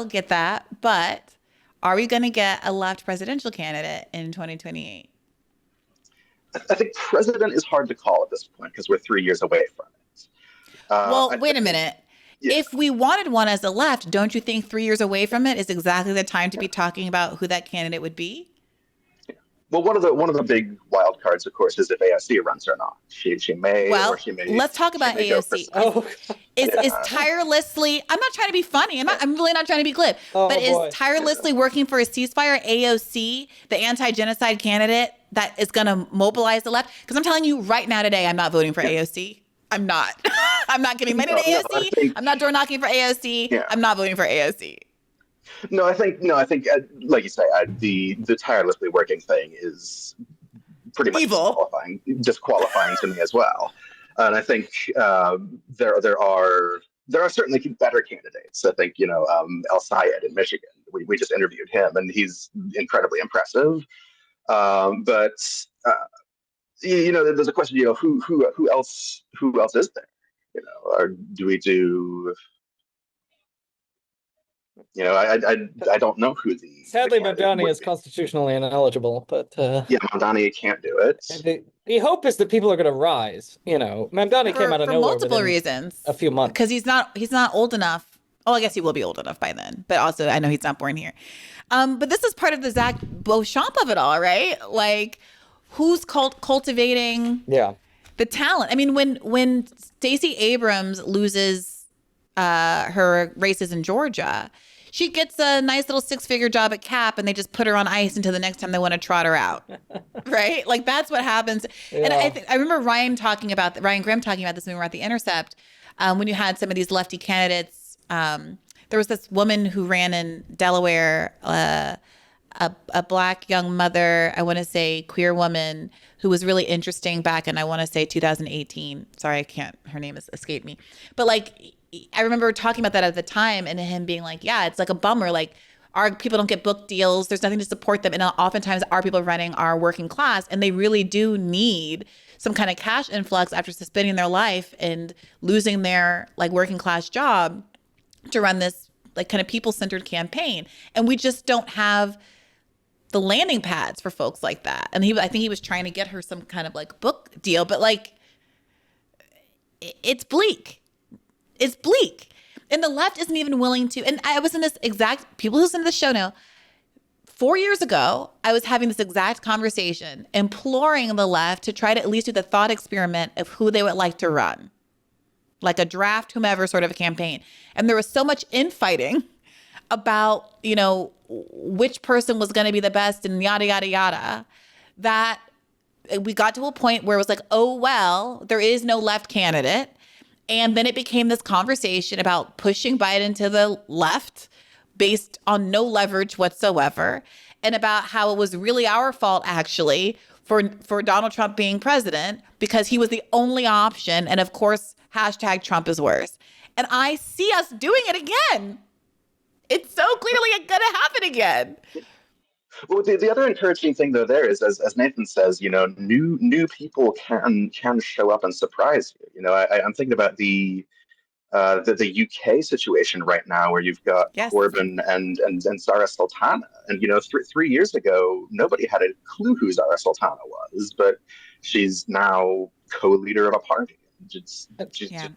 Speaker 1: get that, but are we going to get a left presidential candidate in 2028?
Speaker 3: I think president is hard to call at this point because we're 3 years away from it.
Speaker 1: Wait a minute. Yeah. If we wanted one as a left, don't you think 3 years away from it is exactly the time to be talking about who that candidate would be?
Speaker 3: Well, one of the big wild cards, of course, is if AOC runs or not. She may.
Speaker 1: Well,
Speaker 3: or she may,
Speaker 1: let's talk about AOC. Is tirelessly? I'm not trying to be funny. I'm really not trying to be glib. Is tirelessly working for a ceasefire AOC the anti-genocide candidate that is going to mobilize the left? Because I'm telling you right now today, I'm not voting for AOC. I'm not. I'm not giving money to AOC. I'm not door knocking for AOC. Yeah. I'm not voting for AOC.
Speaker 3: I think, like you say, the tirelessly working thing is pretty much disqualifying to me as well. And I think there are certainly better candidates. I think El Sayed in Michigan. We just interviewed him, and he's incredibly impressive. But there's a question. Who else is there? Or do we do? You know, I don't know who the
Speaker 2: Sadly,
Speaker 3: candidate
Speaker 2: Mamdani
Speaker 3: would
Speaker 2: is
Speaker 3: be.
Speaker 2: constitutionally ineligible, but
Speaker 3: Yeah, Mamdani can't do it.
Speaker 2: the hope is that people are going to rise. You know, Mamdani came out of
Speaker 1: for
Speaker 2: nowhere
Speaker 1: multiple
Speaker 2: within
Speaker 1: reasons.
Speaker 2: a few months.
Speaker 1: Because he's not old enough. Oh, I guess he will be old enough by then. But also, I know he's not born here. But this is part of the Zach Beauchamp of it all, right? Like, who's cultivating the talent? I mean, when Stacey Abrams loses her races in Georgia, she gets a nice little 6-figure job at CAP, and they just put her on ice until the next time they want to trot her out, right? Like, that's what happens. Yeah. And I remember Ryan Grimm talking about this when we were at The Intercept, when you had some of these lefty candidates. There was this woman who ran in Delaware, a Black young mother, I want to say queer woman, who was really interesting back in, I want to say 2018. Sorry, her name has escaped me. But like, I remember talking about that at the time and him being like, yeah, it's like a bummer. Like, our people don't get book deals. There's nothing to support them. And oftentimes our people running are working class, and they really do need some kind of cash influx after suspending their life and losing their like working class job to run this like kind of people-centered campaign. And we just don't have the landing pads for folks like that. And I think he was trying to get her some kind of like book deal, but like, it's bleak. It's bleak. And the left isn't even willing to, and I was in this exact, people who listen to the show know, 4 years ago, I was having this exact conversation, imploring the left to try to at least do the thought experiment of who they would like to run. Like a draft, whomever sort of a campaign. And there was so much infighting about, you know, which person was going to be the best and yada, yada, yada, that we got to a point where it was like, oh, well, there is no left candidate. And then it became this conversation about pushing Biden to the left based on no leverage whatsoever, and about how it was really our fault, actually, for Donald Trump being president because he was the only option. And of course, hashtag Trump is worse. And I see us doing it again. It's so clearly going to happen again.
Speaker 3: Well, the other encouraging thing though there is, as Nathan says, you know, new people can show up and surprise you. You know, I'm thinking about the UK situation right now, where you've got Corbyn and Zara Sultana, and you know, 3 years ago nobody had a clue who Zara Sultana was, but she's now co-leader of a party. She's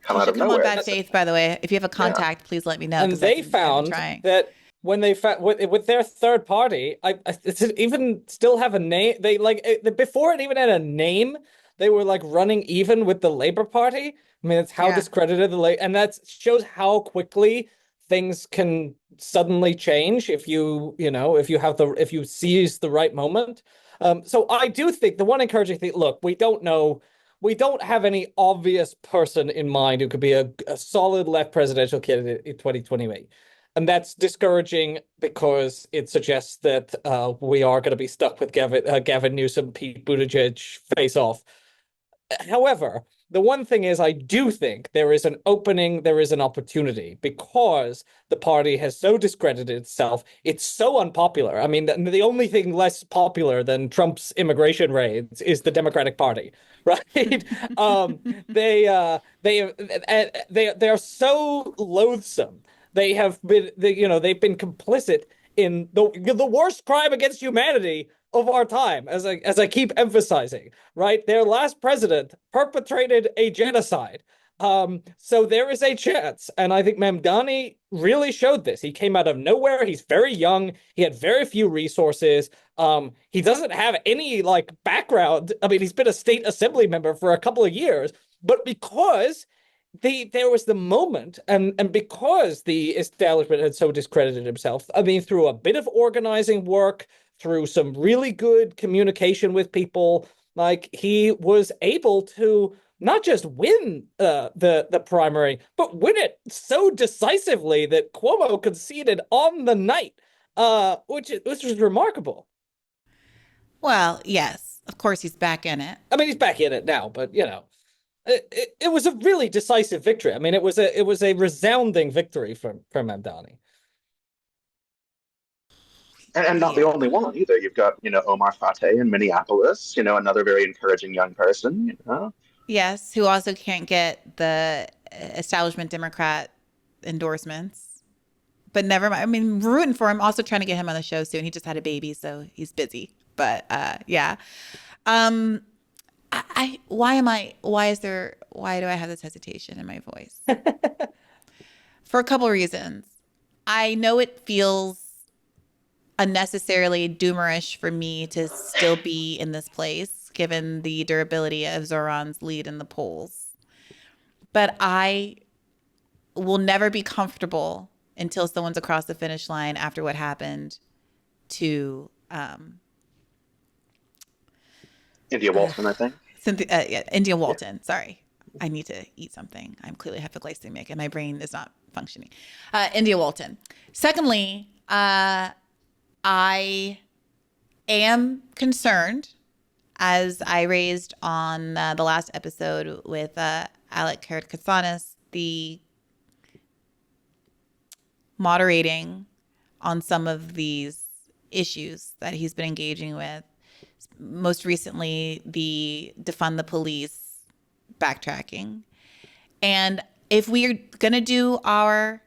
Speaker 3: come out of nowhere.
Speaker 1: On bad faith, by the way. If you have a contact, please let me know.
Speaker 2: And they found that when they with their third party, it even still have a name. They before it even had a name, they were like running even with the Labour Party. I mean, it's how discredited and that shows how quickly things can suddenly change if you seize the right moment. So I do think the one encouraging thing. Look, we don't have any obvious person in mind who could be a solid left presidential candidate in 2028. And that's discouraging because it suggests that we are going to be stuck with Gavin Newsom, Pete Buttigieg face off. However, the one thing is, I do think there is an opening, there is an opportunity, because the party has so discredited itself. It's so unpopular. I mean, the only thing less popular than Trump's immigration raids is the Democratic Party, right? They are so loathsome. They have been, they've been complicit in the worst crime against humanity of our time, as I keep emphasizing, right? Their last president perpetrated a genocide. So there is a chance. And I think Mamdani really showed this. He came out of nowhere. He's very young. He had very few resources. He doesn't have any background. I mean, he's been a state assembly member for a couple of years, but because there was the moment, and because the establishment had so discredited himself, I mean, through a bit of organizing work, through some really good communication with people, he was able to not just win the primary, but win it so decisively that Cuomo conceded on the night, which was remarkable.
Speaker 1: Well, yes, of course he's back in it.
Speaker 2: I mean, he's back in it now, but it was a really decisive victory. I mean, it was a resounding victory for Mamdani.
Speaker 3: And not the only one either. You've got, Omar Fateh in Minneapolis, another very encouraging young person,
Speaker 1: Yes, who also can't get the establishment Democrat endorsements. but never mind. I mean, rooting for him. Also trying to get him on the show soon. He just had a baby, so he's busy. But yeah. Why do I have this hesitation in my voice? For a couple of reasons. I know it feels unnecessarily doomerish for me to still be in this place, given the durability of Zoran's lead in the polls. But I will never be comfortable until someone's across the finish line after what happened to
Speaker 3: India Walton, I think.
Speaker 1: India Walton. Sorry. I need to eat something. I'm clearly hypoglycemic and my brain is not functioning. India Walton. Secondly, I am concerned, as I raised on the last episode with Alec Karakatsanis, the moderating on some of these issues that he's been engaging with. Most recently, the defund the police backtracking. And if we're going to do our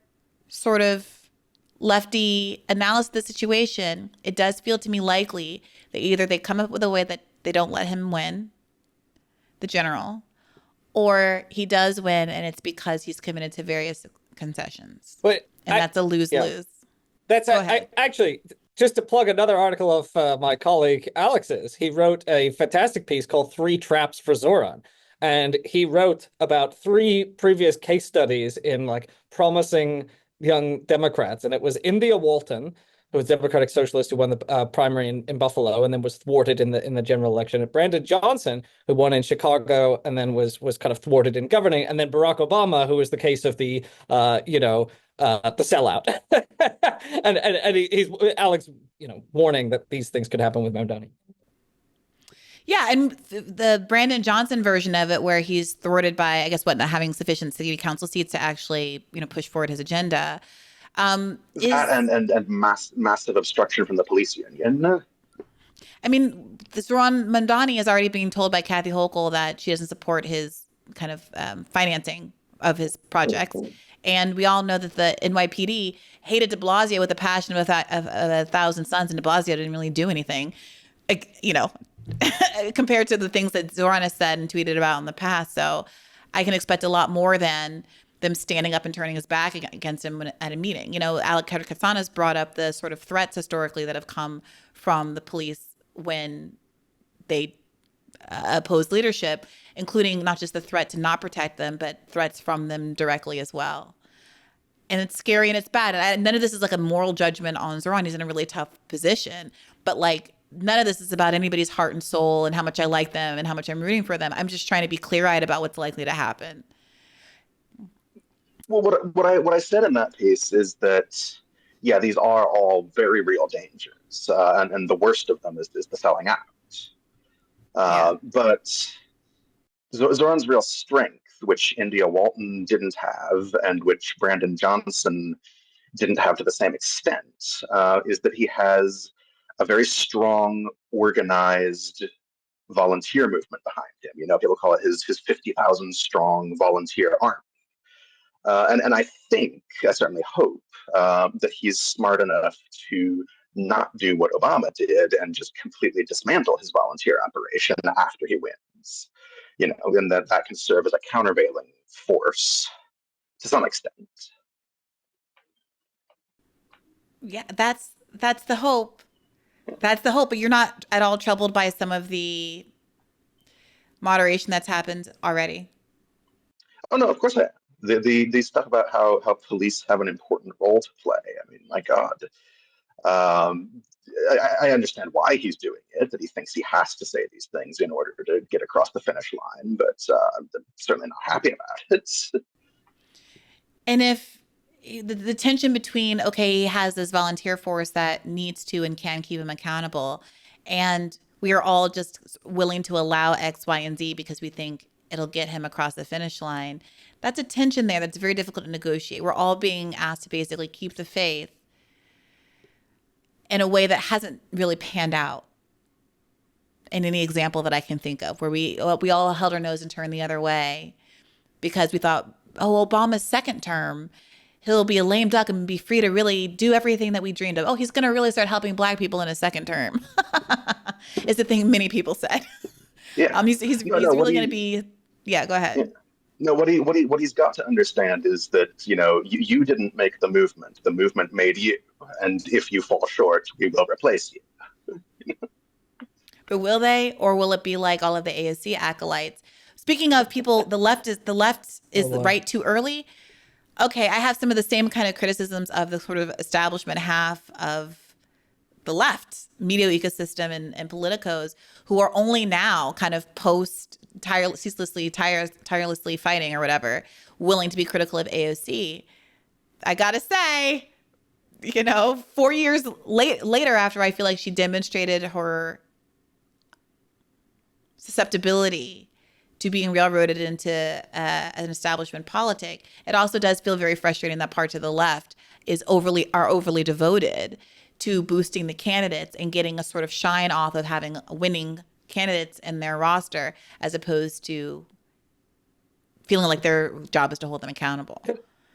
Speaker 1: sort of lefty analysis of the situation, it does feel to me likely that either they come up with a way that they don't let him win, the general, or he does win and it's because he's committed to various concessions. That's a lose-lose.
Speaker 2: That's actually, just to plug another article of my colleague Alex's, he wrote a fantastic piece called 3 Traps for Zoran. And he wrote about 3 previous case studies in like promising young Democrats. And it was India Walton, who was a Democratic Socialist who won the primary in Buffalo and then was thwarted in the general election. And Brandon Johnson, who won in Chicago and then was kind of thwarted in governing. And then Barack Obama, who was the case of the sellout. and he's Alex, warning that these things could happen with Mamdani.
Speaker 1: Yeah, and the Brandon Johnson version of it, where he's thwarted by, I guess, not having sufficient city council seats to actually, push forward his agenda.
Speaker 3: And massive obstruction from the police union.
Speaker 1: I mean, Zoran Mamdani is already being told by Kathy Hochul that she doesn't support his kind of financing of his projects. And we all know that the NYPD hated de Blasio with a passion of 1,000 suns, and de Blasio didn't really do anything, compared to the things that Zoran has said and tweeted about in the past. So I can expect a lot more than them standing up and turning his back against him at a meeting. Alec Karakatsanis brought up the sort of threats historically that have come from the police when they oppose leadership, including not just the threat to not protect them, but threats from them directly as well. And it's scary and it's bad. And none of this is like a moral judgment on Zoran. He's in a really tough position. But none of this is about anybody's heart and soul and how much I like them and how much I'm rooting for them. I'm just trying to be clear-eyed about what's likely to happen.
Speaker 3: Well, what I said in that piece is that, yeah, these are all very real dangers, and the worst of them is the selling out. But Zoran's real strength, which India Walton didn't have, and which Brandon Johnson didn't have to the same extent, is that he has a very strong, organized volunteer movement behind him. People call it his 50,000 strong volunteer army. And I certainly hope that he's smart enough to not do what Obama did and just completely dismantle his volunteer operation after he wins. And that can serve as a countervailing force to some extent.
Speaker 1: Yeah, that's the hope. That's the hope. But you're not at all troubled by some of the moderation that's happened already?
Speaker 3: Oh, no, of course I am. The stuff about how police have an important role to play. I mean, my God. I understand why he's doing it, that he thinks he has to say these things in order to get across the finish line, but I'm certainly not happy about it.
Speaker 1: And if the tension between, okay, he has this volunteer force that needs to and can keep him accountable, and we are all just willing to allow X, Y, and Z because we think it'll get him across the finish line, that's a tension there that's very difficult to negotiate. We're all being asked to basically keep the faith in a way that hasn't really panned out in any example that I can think of, where we all held our nose and turned the other way because we thought, oh, Obama's second term, he'll be a lame duck and be free to really do everything that we dreamed of. Oh, he's going to really start helping Black people in his second term. Is the thing many people said.
Speaker 3: Yeah.
Speaker 1: He's really going to be. Yeah, go ahead.
Speaker 3: Yeah. No, what he's got to understand is that, you didn't make the movement. The movement made you. And if you fall short, we will replace you.
Speaker 1: But will they, or will it be like all of the AOC acolytes? Speaking of people, the left is right too early. Okay, I have some of the same kind of criticisms of the sort of establishment half of the left media ecosystem and politicos who are only now kind of tirelessly fighting or whatever, willing to be critical of AOC. I gotta say, 4 years later, after I feel like she demonstrated her susceptibility to being railroaded into an establishment politic, it also does feel very frustrating that parts of the left are overly devoted to boosting the candidates and getting a sort of shine off of having winning candidates in their roster, as opposed to feeling like their job is to hold them accountable.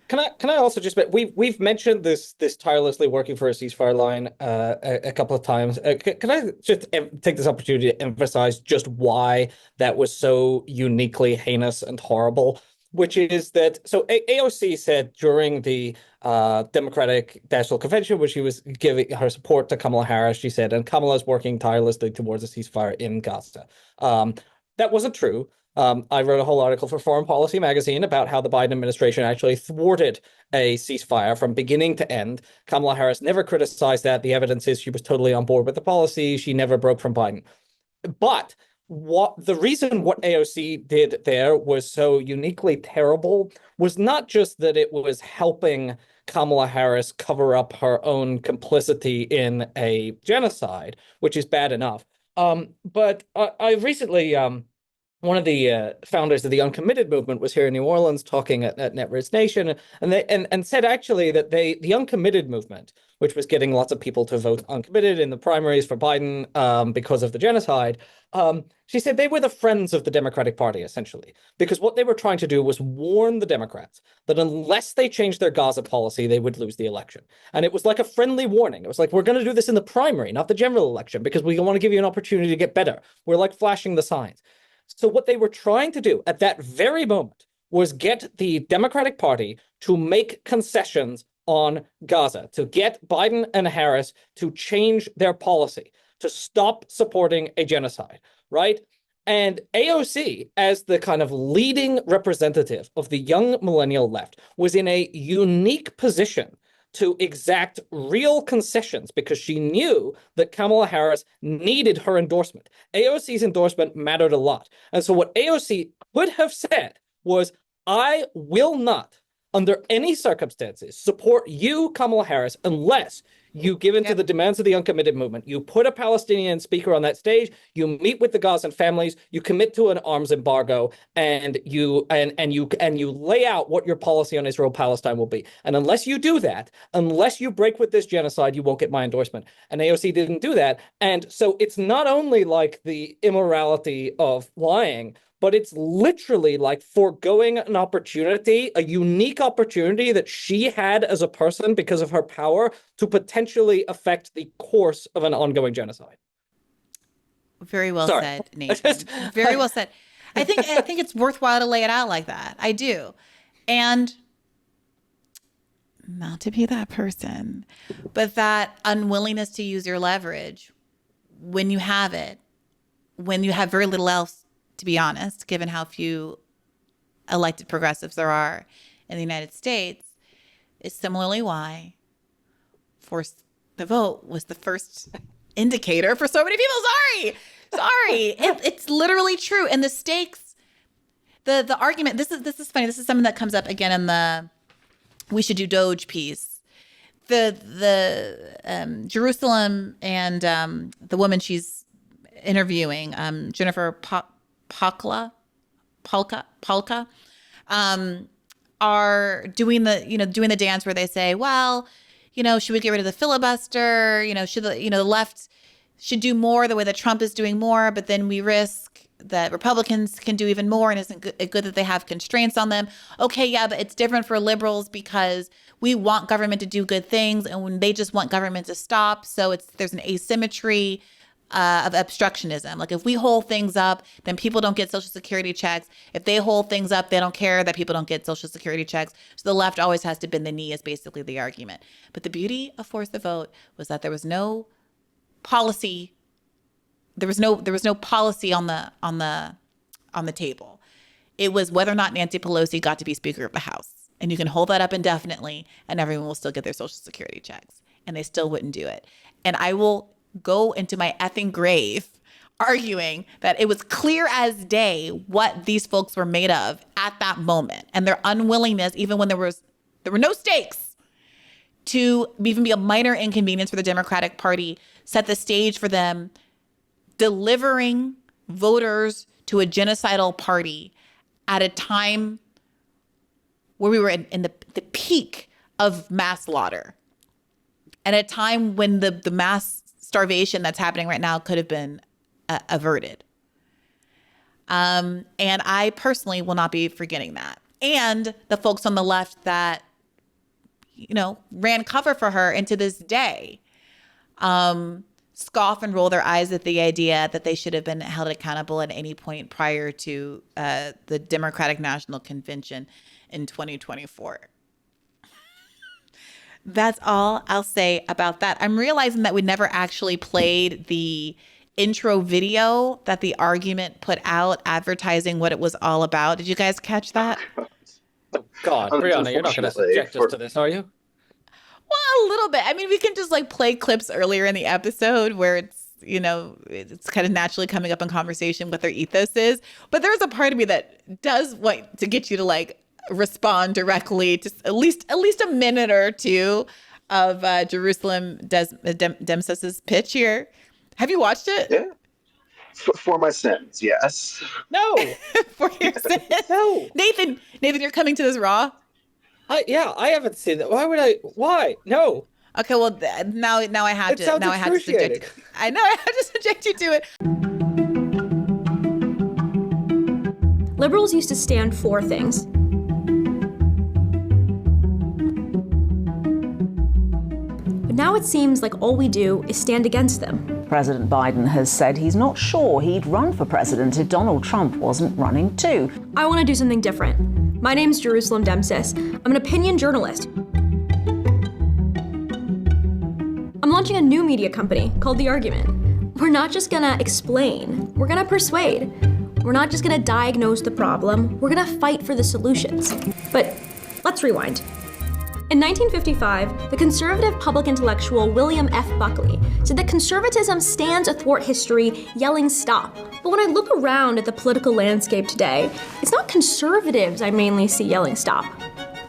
Speaker 2: Can I also just we've mentioned this tirelessly working for a ceasefire line a couple of times. Can I just take this opportunity to emphasize just why that was so uniquely heinous and horrible? Which is that AOC said during the Democratic National Convention, when she was giving her support to Kamala Harris, she said, and Kamala is working tirelessly towards a ceasefire in Gaza. That wasn't true. I wrote a whole article for Foreign Policy magazine about how the Biden administration actually thwarted a ceasefire from beginning to end. Kamala Harris never criticized that. The evidence is she was totally on board with the policy. She never broke from Biden. But the reason what AOC did there was so uniquely terrible was not just that it was helping Kamala Harris cover up her own complicity in a genocide, which is bad enough. But I recently... one of the founders of the Uncommitted movement was here in New Orleans talking at Netroots Nation, and said actually that the Uncommitted movement, which was getting lots of people to vote uncommitted in the primaries for Biden because of the genocide, she said they were the friends of the Democratic Party, essentially, because what they were trying to do was warn the Democrats that unless they changed their Gaza policy, they would lose the election. And it was like a friendly warning. It was like, we're going to do this in the primary, not the general election, because we want to give you an opportunity to get better. We're like flashing the signs. So what they were trying to do at that very moment was get the Democratic Party to make concessions on Gaza, to get Biden and Harris to change their policy, to stop supporting a genocide, right? And AOC, as the kind of leading representative of the young millennial left, was in a unique position to exact real concessions because she knew that Kamala Harris needed her endorsement. AOC's endorsement mattered a lot. And so what AOC would have said was, I will not, under any circumstances, support you, Kamala Harris, unless you give in to the demands of the Uncommitted movement. You put a Palestinian speaker on that stage, you meet with the Gazan families, you commit to an arms embargo, and you lay out what your policy on Israel-Palestine will be. And unless you do that, unless you break with this genocide, you won't get my endorsement. And AOC didn't do that. And so it's not only like the immorality of lying, but it's literally like foregoing an opportunity, a unique opportunity that she had as a person because of her power to potentially affect the course of an ongoing genocide.
Speaker 1: Very well said, Nathan. Very well said. I think it's worthwhile to lay it out like that. I do. And not to be that person, but that unwillingness to use your leverage when you have it, when you have very little else, to be honest, given how few elected progressives there are in the United States, is similarly why force the vote was the first indicator for so many people. Sorry. It's literally true. And the stakes, the argument, this is funny. This is something that comes up again in the We Should Do DOGE piece. The Jerusalem and the woman she's interviewing, Jennifer Polka, are doing the dance where they say, well, should we get rid of the filibuster? Should the left should do more the way that Trump is doing more, but then we risk that Republicans can do even more, and isn't good that they have constraints on them. Okay, yeah, but it's different for liberals because we want government to do good things, and when they just want government to stop. So there's an asymmetry of obstructionism. Like if we hold things up, then people don't get Social Security checks. If they hold things up, they don't care that people don't get Social Security checks. So the left always has to bend the knee is basically the argument. But the beauty of Force the Vote was that there was no policy. There was no policy on the table. It was whether or not Nancy Pelosi got to be Speaker of the House. And you can hold that up indefinitely and everyone will still get their Social Security checks. And they still wouldn't do it. And I will go into my effing grave arguing that it was clear as day what these folks were made of at that moment. And their unwillingness, even when there were no stakes, to even be a minor inconvenience for the Democratic Party, set the stage for them delivering voters to a genocidal party at a time where we were in the peak of mass slaughter, at a time when the mass starvation that's happening right now could have been averted. And I personally will not be forgetting that. And the folks on the left that, ran cover for her into this day, scoff and roll their eyes at the idea that they should have been held accountable at any point prior to the Democratic National Convention in 2024. That's all I'll say about that. I'm realizing that we never actually played the intro video that the argument put out advertising what it was all about. Did you guys catch that?
Speaker 2: Oh, God, Brianna, you're not going to subject us to this, are you?
Speaker 1: Well, a little bit. I mean, we can just play clips earlier in the episode where it's, it's kind of naturally coming up in conversation what their ethos is. But there's a part of me that does want to get you to respond directly to at least a minute or two of Jerusalem Demsos's pitch here. Have you watched it?
Speaker 3: Yeah. For my sins, yes.
Speaker 2: No.
Speaker 1: For your sins?
Speaker 2: No.
Speaker 1: Nathan, you're coming to this raw?
Speaker 2: Yeah, I haven't seen that. Why? No.
Speaker 1: Okay, well now I have to. Now I have to subject. I know I have to subject you to it.
Speaker 13: Liberals used to stand for things. But now it seems like all we do is stand against them.
Speaker 14: President Biden has said he's not sure he'd run for president if Donald Trump wasn't running too.
Speaker 13: I want to do something different. My name's Jerusalem Demsos. I'm an opinion journalist. I'm launching a new media company called The Argument. We're not just gonna explain, we're gonna persuade. We're not just gonna diagnose the problem, we're gonna fight for the solutions. But let's rewind. In 1955, the conservative public intellectual William F. Buckley said that conservatism stands athwart history, yelling stop. But when I look around at the political landscape today, it's not conservatives I mainly see yelling stop.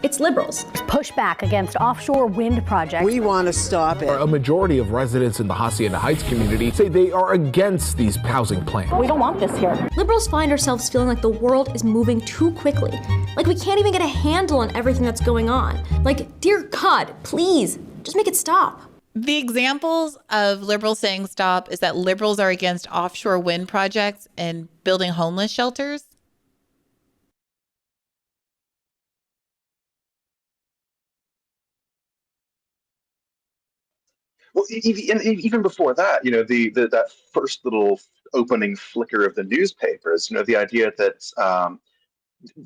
Speaker 13: It's liberals.
Speaker 15: Pushback against offshore wind projects.
Speaker 16: We want to stop it.
Speaker 17: A majority of residents in the Hacienda Heights community say they are against these housing plans.
Speaker 15: We don't want this here.
Speaker 13: Liberals find ourselves feeling like the world is moving too quickly. Like we can't even get a handle on everything that's going on. Like, dear God, please, just make it stop.
Speaker 1: The examples of liberals saying stop is that liberals are against offshore wind projects and building homeless shelters.
Speaker 3: Well, even before that, that first little opening flicker of the newspapers, the idea that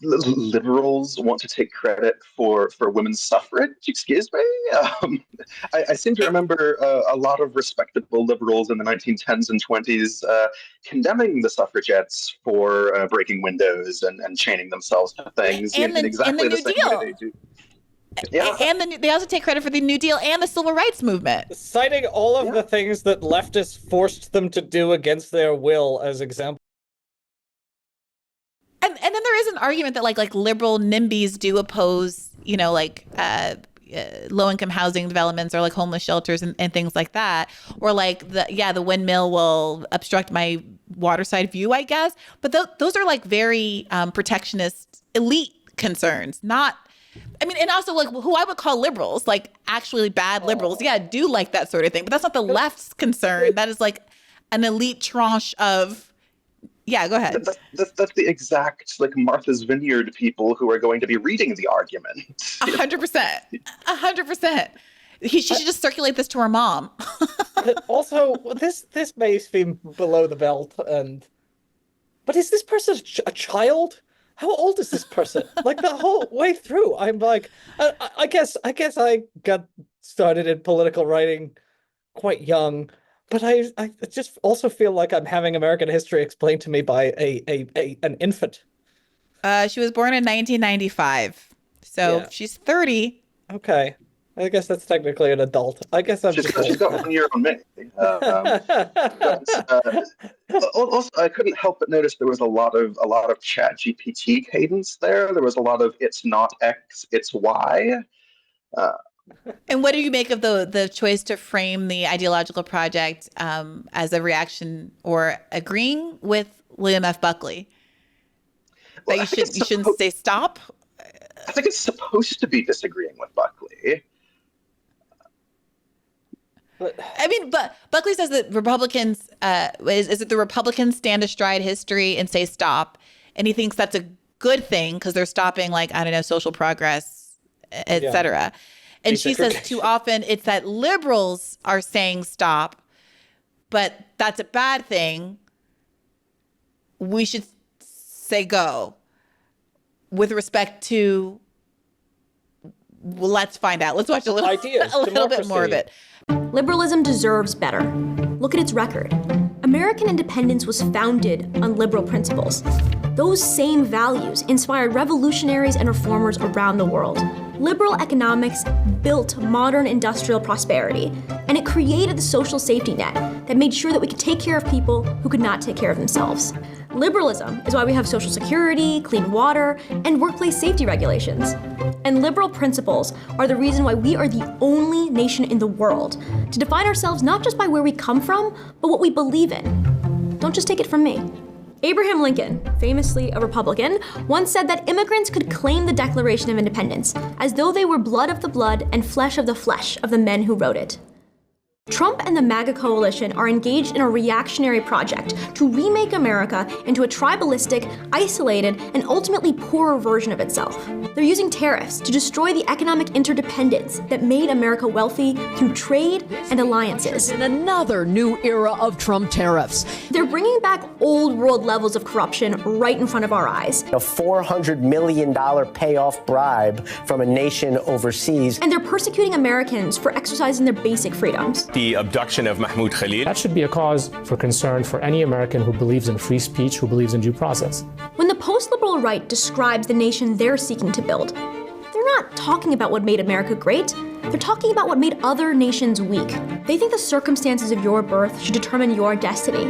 Speaker 3: liberals want to take credit for women's suffrage. Excuse me. I seem to remember a lot of respectable liberals in the 1910s and 20s condemning the suffragettes for breaking windows and chaining themselves to things in exactly the same way they do. Yeah.
Speaker 1: And they also take credit for the New Deal and the Civil Rights Movement.
Speaker 2: Citing all of the things that leftists forced them to do against their will as examples.
Speaker 1: And then there is an argument that like liberal NIMBYs do oppose, low-income housing developments or like homeless shelters and things like that. Or like the windmill will obstruct my waterside view, I guess. But those are like very protectionist elite concerns, not. I mean, and also like who I would call liberals, like actually bad liberals, do like that sort of thing. But that's not the left's concern. That is like an elite tranche of Yeah, go ahead.
Speaker 3: That's the exact like Martha's Vineyard people who are going to be reading the argument.
Speaker 1: 100%. 100%. She should just circulate this to her mom.
Speaker 2: Also, this may seem below the belt, but is this person a child? How old is this person? Like the whole way through, I'm like, I guess I got started in political writing quite young, but I just also feel like I'm having American history explained to me by an infant.
Speaker 1: She was born in 1995, so she's 30.
Speaker 2: Okay. I guess that's technically an adult. I guess I'm
Speaker 3: she's got 1 year on me. Also, I couldn't help but notice there was a lot of ChatGPT cadence there. There was a lot of "it's not X, it's Y."
Speaker 1: And what do you make of the choice to frame the ideological project as a reaction or agreeing with William F. Buckley? That you shouldn't say stop?
Speaker 3: I think it's supposed to be disagreeing with Buckley.
Speaker 1: I mean, but Buckley says that Republicans, is it the Republicans stand astride history and say stop? And he thinks that's a good thing because they're stopping, like, I don't know, social progress, et cetera. And she says too often it's that liberals are saying stop, but that's a bad thing. We should say go with respect to, well, let's find out. Let's watch a little bit more of it.
Speaker 13: Liberalism deserves better. Look at its record. American independence was founded on liberal principles. Those same values inspired revolutionaries and reformers around the world. Liberal economics built modern industrial prosperity, and it created the social safety net that made sure that we could take care of people who could not take care of themselves. Liberalism is why we have Social Security, clean water, and workplace safety regulations. And liberal principles are the reason why we are the only nation in the world to define ourselves not just by where we come from, but what we believe in. Don't just take it from me. Abraham Lincoln, famously a Republican, once said that immigrants could claim the Declaration of Independence as though they were blood of the blood and flesh of the flesh of the men who wrote it. Trump and the MAGA coalition are engaged in a reactionary project to remake America into a tribalistic, isolated, and ultimately poorer version of itself. They're using tariffs to destroy the economic interdependence that made America wealthy through trade and alliances.
Speaker 16: In another new era of Trump tariffs.
Speaker 13: They're bringing back old world levels of corruption right in front of our eyes.
Speaker 18: A $400 million payoff bribe from a nation overseas.
Speaker 13: And they're persecuting Americans for exercising their basic freedoms.
Speaker 19: The abduction of Mahmoud Khalil.
Speaker 20: That should be a cause for concern for any American who believes in free speech, who believes in due process.
Speaker 13: When the post-liberal right describes the nation they're seeking to build, they're not talking about what made America great. They're talking about what made other nations weak. They think the circumstances of your birth should determine your destiny.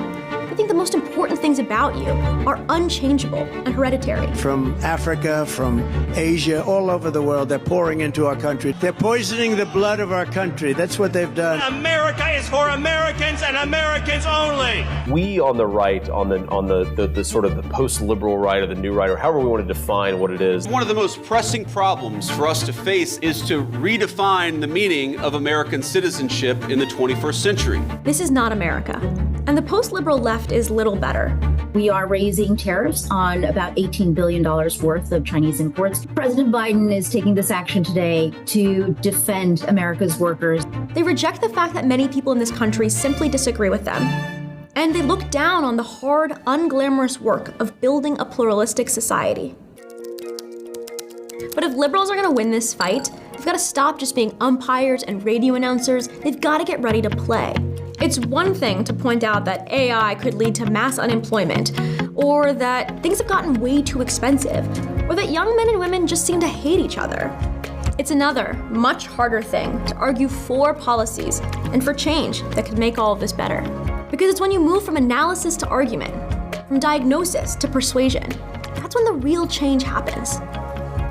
Speaker 13: They think the most important things about you are unchangeable and hereditary.
Speaker 21: From Africa, from Asia, all over the world, they're pouring into our country. They're poisoning the blood of our country. That's what they've done.
Speaker 22: America is for Americans and Americans only.
Speaker 23: We on the right, on the sort of the post-liberal right or the new right, or however we want to define what it is.
Speaker 24: One of the most pressing problems for us to face is to redefine the meaning of American citizenship in the 21st century.
Speaker 13: This is not America. And the post-liberal left is little better.
Speaker 25: We are raising tariffs on about $18 billion worth of Chinese imports. President Biden is taking this action today to defend America's workers.
Speaker 13: They reject the fact that many people in this country simply disagree with them. And they look down on the hard, unglamorous work of building a pluralistic society. But if liberals are going to win this fight, they've got to stop just being umpires and radio announcers. They've got to get ready to play. It's one thing to point out that AI could lead to mass unemployment, or that things have gotten way too expensive, or that young men and women just seem to hate each other. It's another, much harder thing to argue for policies and for change that could make all of this better. Because it's when you move from analysis to argument, from diagnosis to persuasion, that's when the real change happens.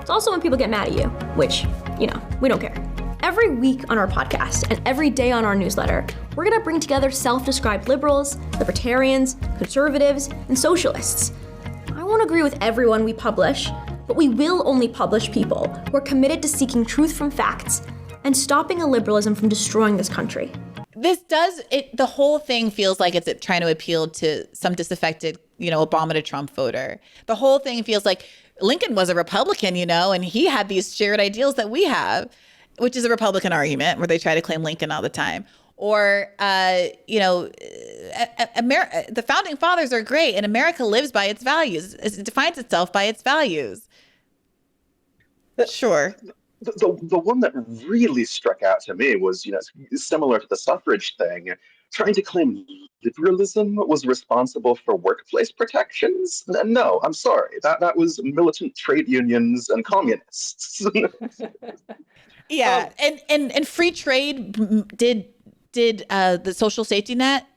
Speaker 13: It's also when people get mad at you, which, we don't care. Every week on our podcast and every day on our newsletter, we're going to bring together self-described liberals, libertarians, conservatives, and socialists. I won't agree with everyone we publish, but we will only publish people who are committed to seeking truth from facts and stopping a liberalism from destroying this country.
Speaker 1: The whole thing feels like it's trying to appeal to some disaffected Obama to Trump voter. The whole thing feels like Lincoln was a Republican, and he had these shared ideals that we have, which is a Republican argument where they try to claim Lincoln all the time. Or, the founding fathers are great, and America lives by its values. It defines itself by its values. Sure.
Speaker 3: The one that really struck out to me was, similar to the suffrage thing, trying to claim liberalism was responsible for workplace protections. No, I'm sorry. That was militant trade unions and communists.
Speaker 1: Yeah, and free trade did the social safety net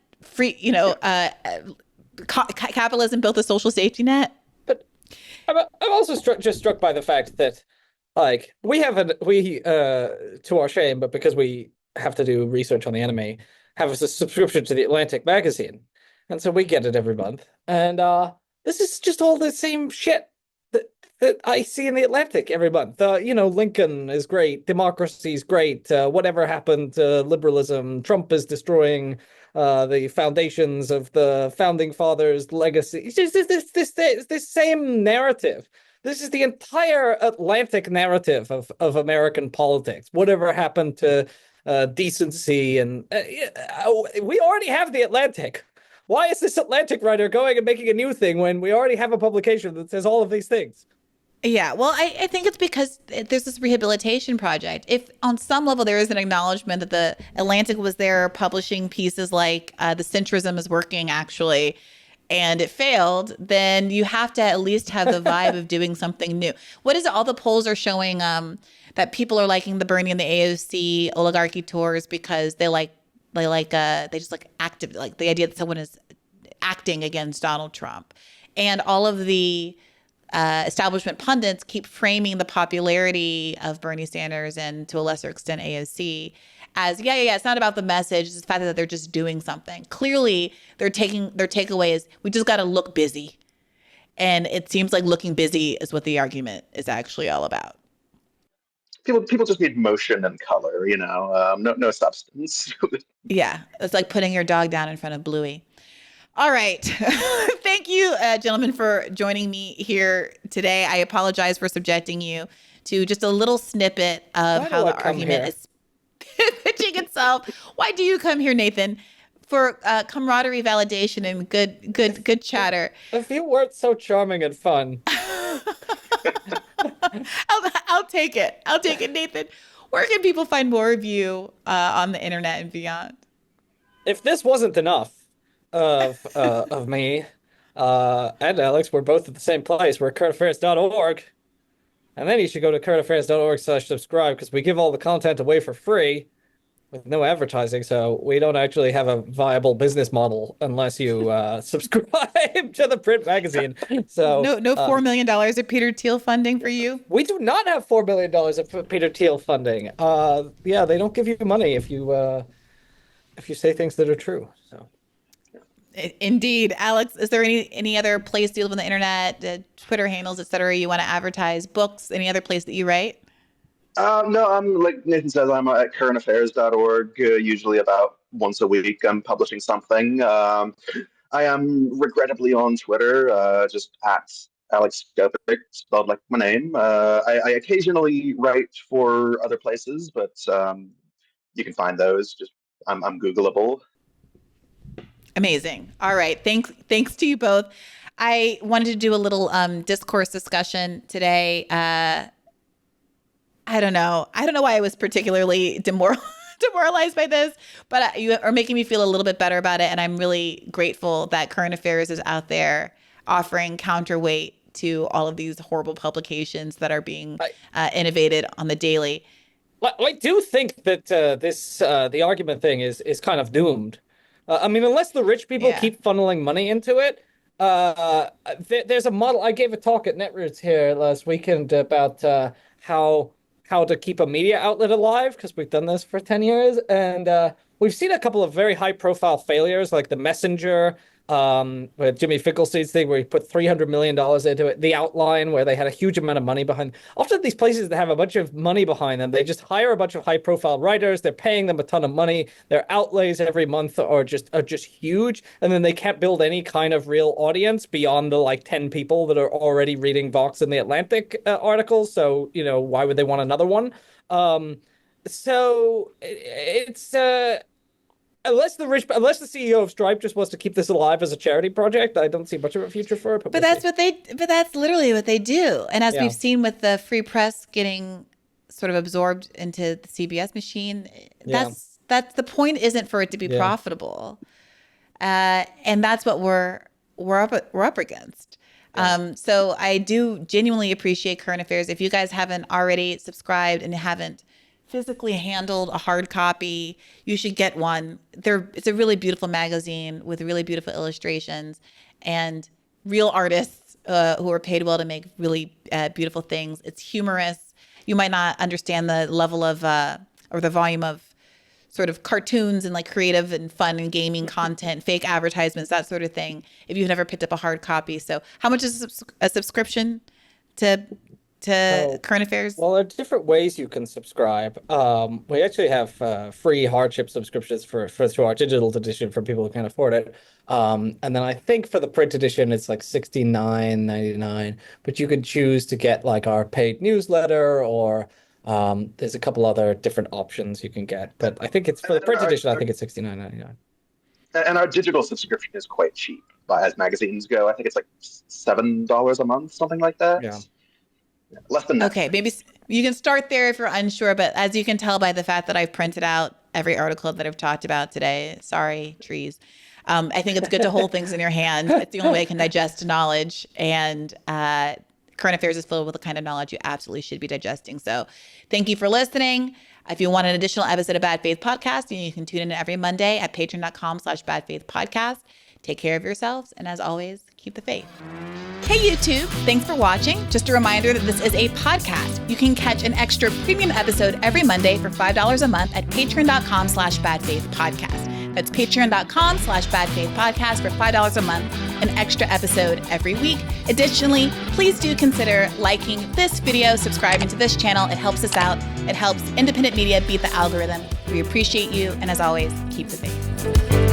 Speaker 1: capitalism built a social safety net.
Speaker 2: But I'm also struck by the fact that we to our shame, but because we have to do research on the enemy, have a subscription to the Atlantic magazine, and so we get it every month. And this is just all the same shit that I see in the Atlantic every month. Lincoln is great, democracy is great. Whatever happened to liberalism? Trump is destroying the foundations of the founding fathers' legacy. It's just this same narrative. This is the entire Atlantic narrative of American politics. Whatever happened to decency? And we already have the Atlantic. Why is this Atlantic writer going and making a new thing when we already have a publication that says all of these things?
Speaker 1: Yeah, well, I think it's because there's this rehabilitation project. If on some level there is an acknowledgement that the Atlantic was there publishing pieces like the centrism is working actually, and it failed, then you have to at least have the vibe of doing something new. What is it? All the polls are showing that people are liking the Bernie and the AOC oligarchy tours because they just like active, like the idea that someone is acting against Donald Trump. And all of the establishment pundits keep framing the popularity of Bernie Sanders and to a lesser extent AOC as, it's not about the message, it's the fact that they're just doing something. Clearly, their takeaway is we just got to look busy. And it seems like looking busy is what the argument is actually all about.
Speaker 3: People just need motion and color, no substance.
Speaker 1: Yeah, it's like putting your dog down in front of Bluey. All right. Thank you, gentlemen, for joining me here today. I apologize for subjecting you to just a little snippet of how the argument is pitching itself. Why do you come here, Nathan? For camaraderie, validation, and good chatter.
Speaker 2: If you weren't so charming and fun.
Speaker 1: I'll take it. I'll take it, Nathan. Where can people find more of you on the internet and beyond?
Speaker 2: If this wasn't enough of me and Alex, we're both at the same place. We're at currentaffairs.org. And then you should go to currentaffairs.org/subscribe because we give all the content away for free with no advertising. So we don't actually have a viable business model unless you subscribe to the print magazine. So
Speaker 1: no $4 million of Peter Thiel funding for you?
Speaker 2: We do not have $4 million of Peter Thiel funding. They don't give you money if you say things that are true. So.
Speaker 1: Indeed. Alex, is there any other place you live on the internet, Twitter handles, et cetera, you want to advertise, books, any other place that you write?
Speaker 3: No, I'm like Nathan says, I'm at currentaffairs.org, usually about once a week. I'm publishing something. I am regrettably on Twitter, just at Alex Skopic, spelled like my name. I occasionally write for other places, but you can find those. Just I'm Googleable.
Speaker 1: Amazing. All right. Thanks to you both. I wanted to do a little discourse discussion today. I don't know why I was particularly demoralized by this, but you are making me feel a little bit better about it. And I'm really grateful that Current Affairs is out there offering counterweight to all of these horrible publications that are being innovated on the daily.
Speaker 2: I do think that the argument thing is kind of doomed. Unless the rich people keep funneling money into it, there's a model. I gave a talk at Netroots here last weekend about how to keep a media outlet alive, because we've done this for 10 years. And we've seen a couple of very high-profile failures, like The Messenger, with Jimmy Finkelstein's thing where he put $300 million into it, The Outline, where they had a huge amount of money behind. Often these places that have a bunch of money behind them, they just hire a bunch of high-profile writers. They're paying them a ton of money. Their outlays every month are just huge, and then they can't build any kind of real audience beyond the like 10 people that are already reading Vox and the Atlantic articles. So why would they want another one? So it's unless the CEO of Stripe just wants to keep this alive as a charity project, I don't see much of a future for it.
Speaker 1: But that's literally what they do. And as we've seen with the free press getting sort of absorbed into the CBS machine, that's the point. Isn't for it to be profitable, and that's what we're up against. So I do genuinely appreciate Current Affairs. If you guys haven't already subscribed and haven't physically handled a hard copy, you should get one. It's a really beautiful magazine with really beautiful illustrations and real artists who are paid well to make really beautiful things. It's humorous. You might not understand the level of or the volume of sort of cartoons and like creative and fun and gaming content, fake advertisements, that sort of thing, if you've never picked up a hard copy. So how much is a subscription to Current Affairs?
Speaker 2: Well, there are different ways you can subscribe. We actually have free hardship subscriptions for our digital edition for people who can't afford it. And then I think for the print edition, it's like $69.99. But you can choose to get like our paid newsletter, or there's a couple other different options you can get. But I think it's for the print edition. I think it's $69.99.
Speaker 3: And our digital subscription is quite cheap, as magazines go. I think it's like $7 a month, something like that.
Speaker 2: Yeah.
Speaker 3: Less than that.
Speaker 1: Okay, maybe you can start there if you're unsure, but as you can tell by the fact that I've printed out every article that I've talked about today, sorry, trees. I think it's good to hold things in your hand. It's the only way I can digest knowledge, and Current Affairs is filled with the kind of knowledge you absolutely should be digesting. So thank you for listening. If you want an additional episode of Bad Faith Podcast, you can tune in every Monday at patreon.com/badfaithpodcast. Take care of yourselves, and as always, keep the faith. Hey YouTube, thanks for watching. Just a reminder that this is a podcast. You can catch an extra premium episode every Monday for $5 a month at patreon.com/badfaithpodcast. That's patreon.com/badfaithpodcast for $5 a month, an extra episode every week. Additionally, please do consider liking this video, subscribing to this channel. It helps us out. It helps independent media beat the algorithm. We appreciate you, and as always, keep the faith.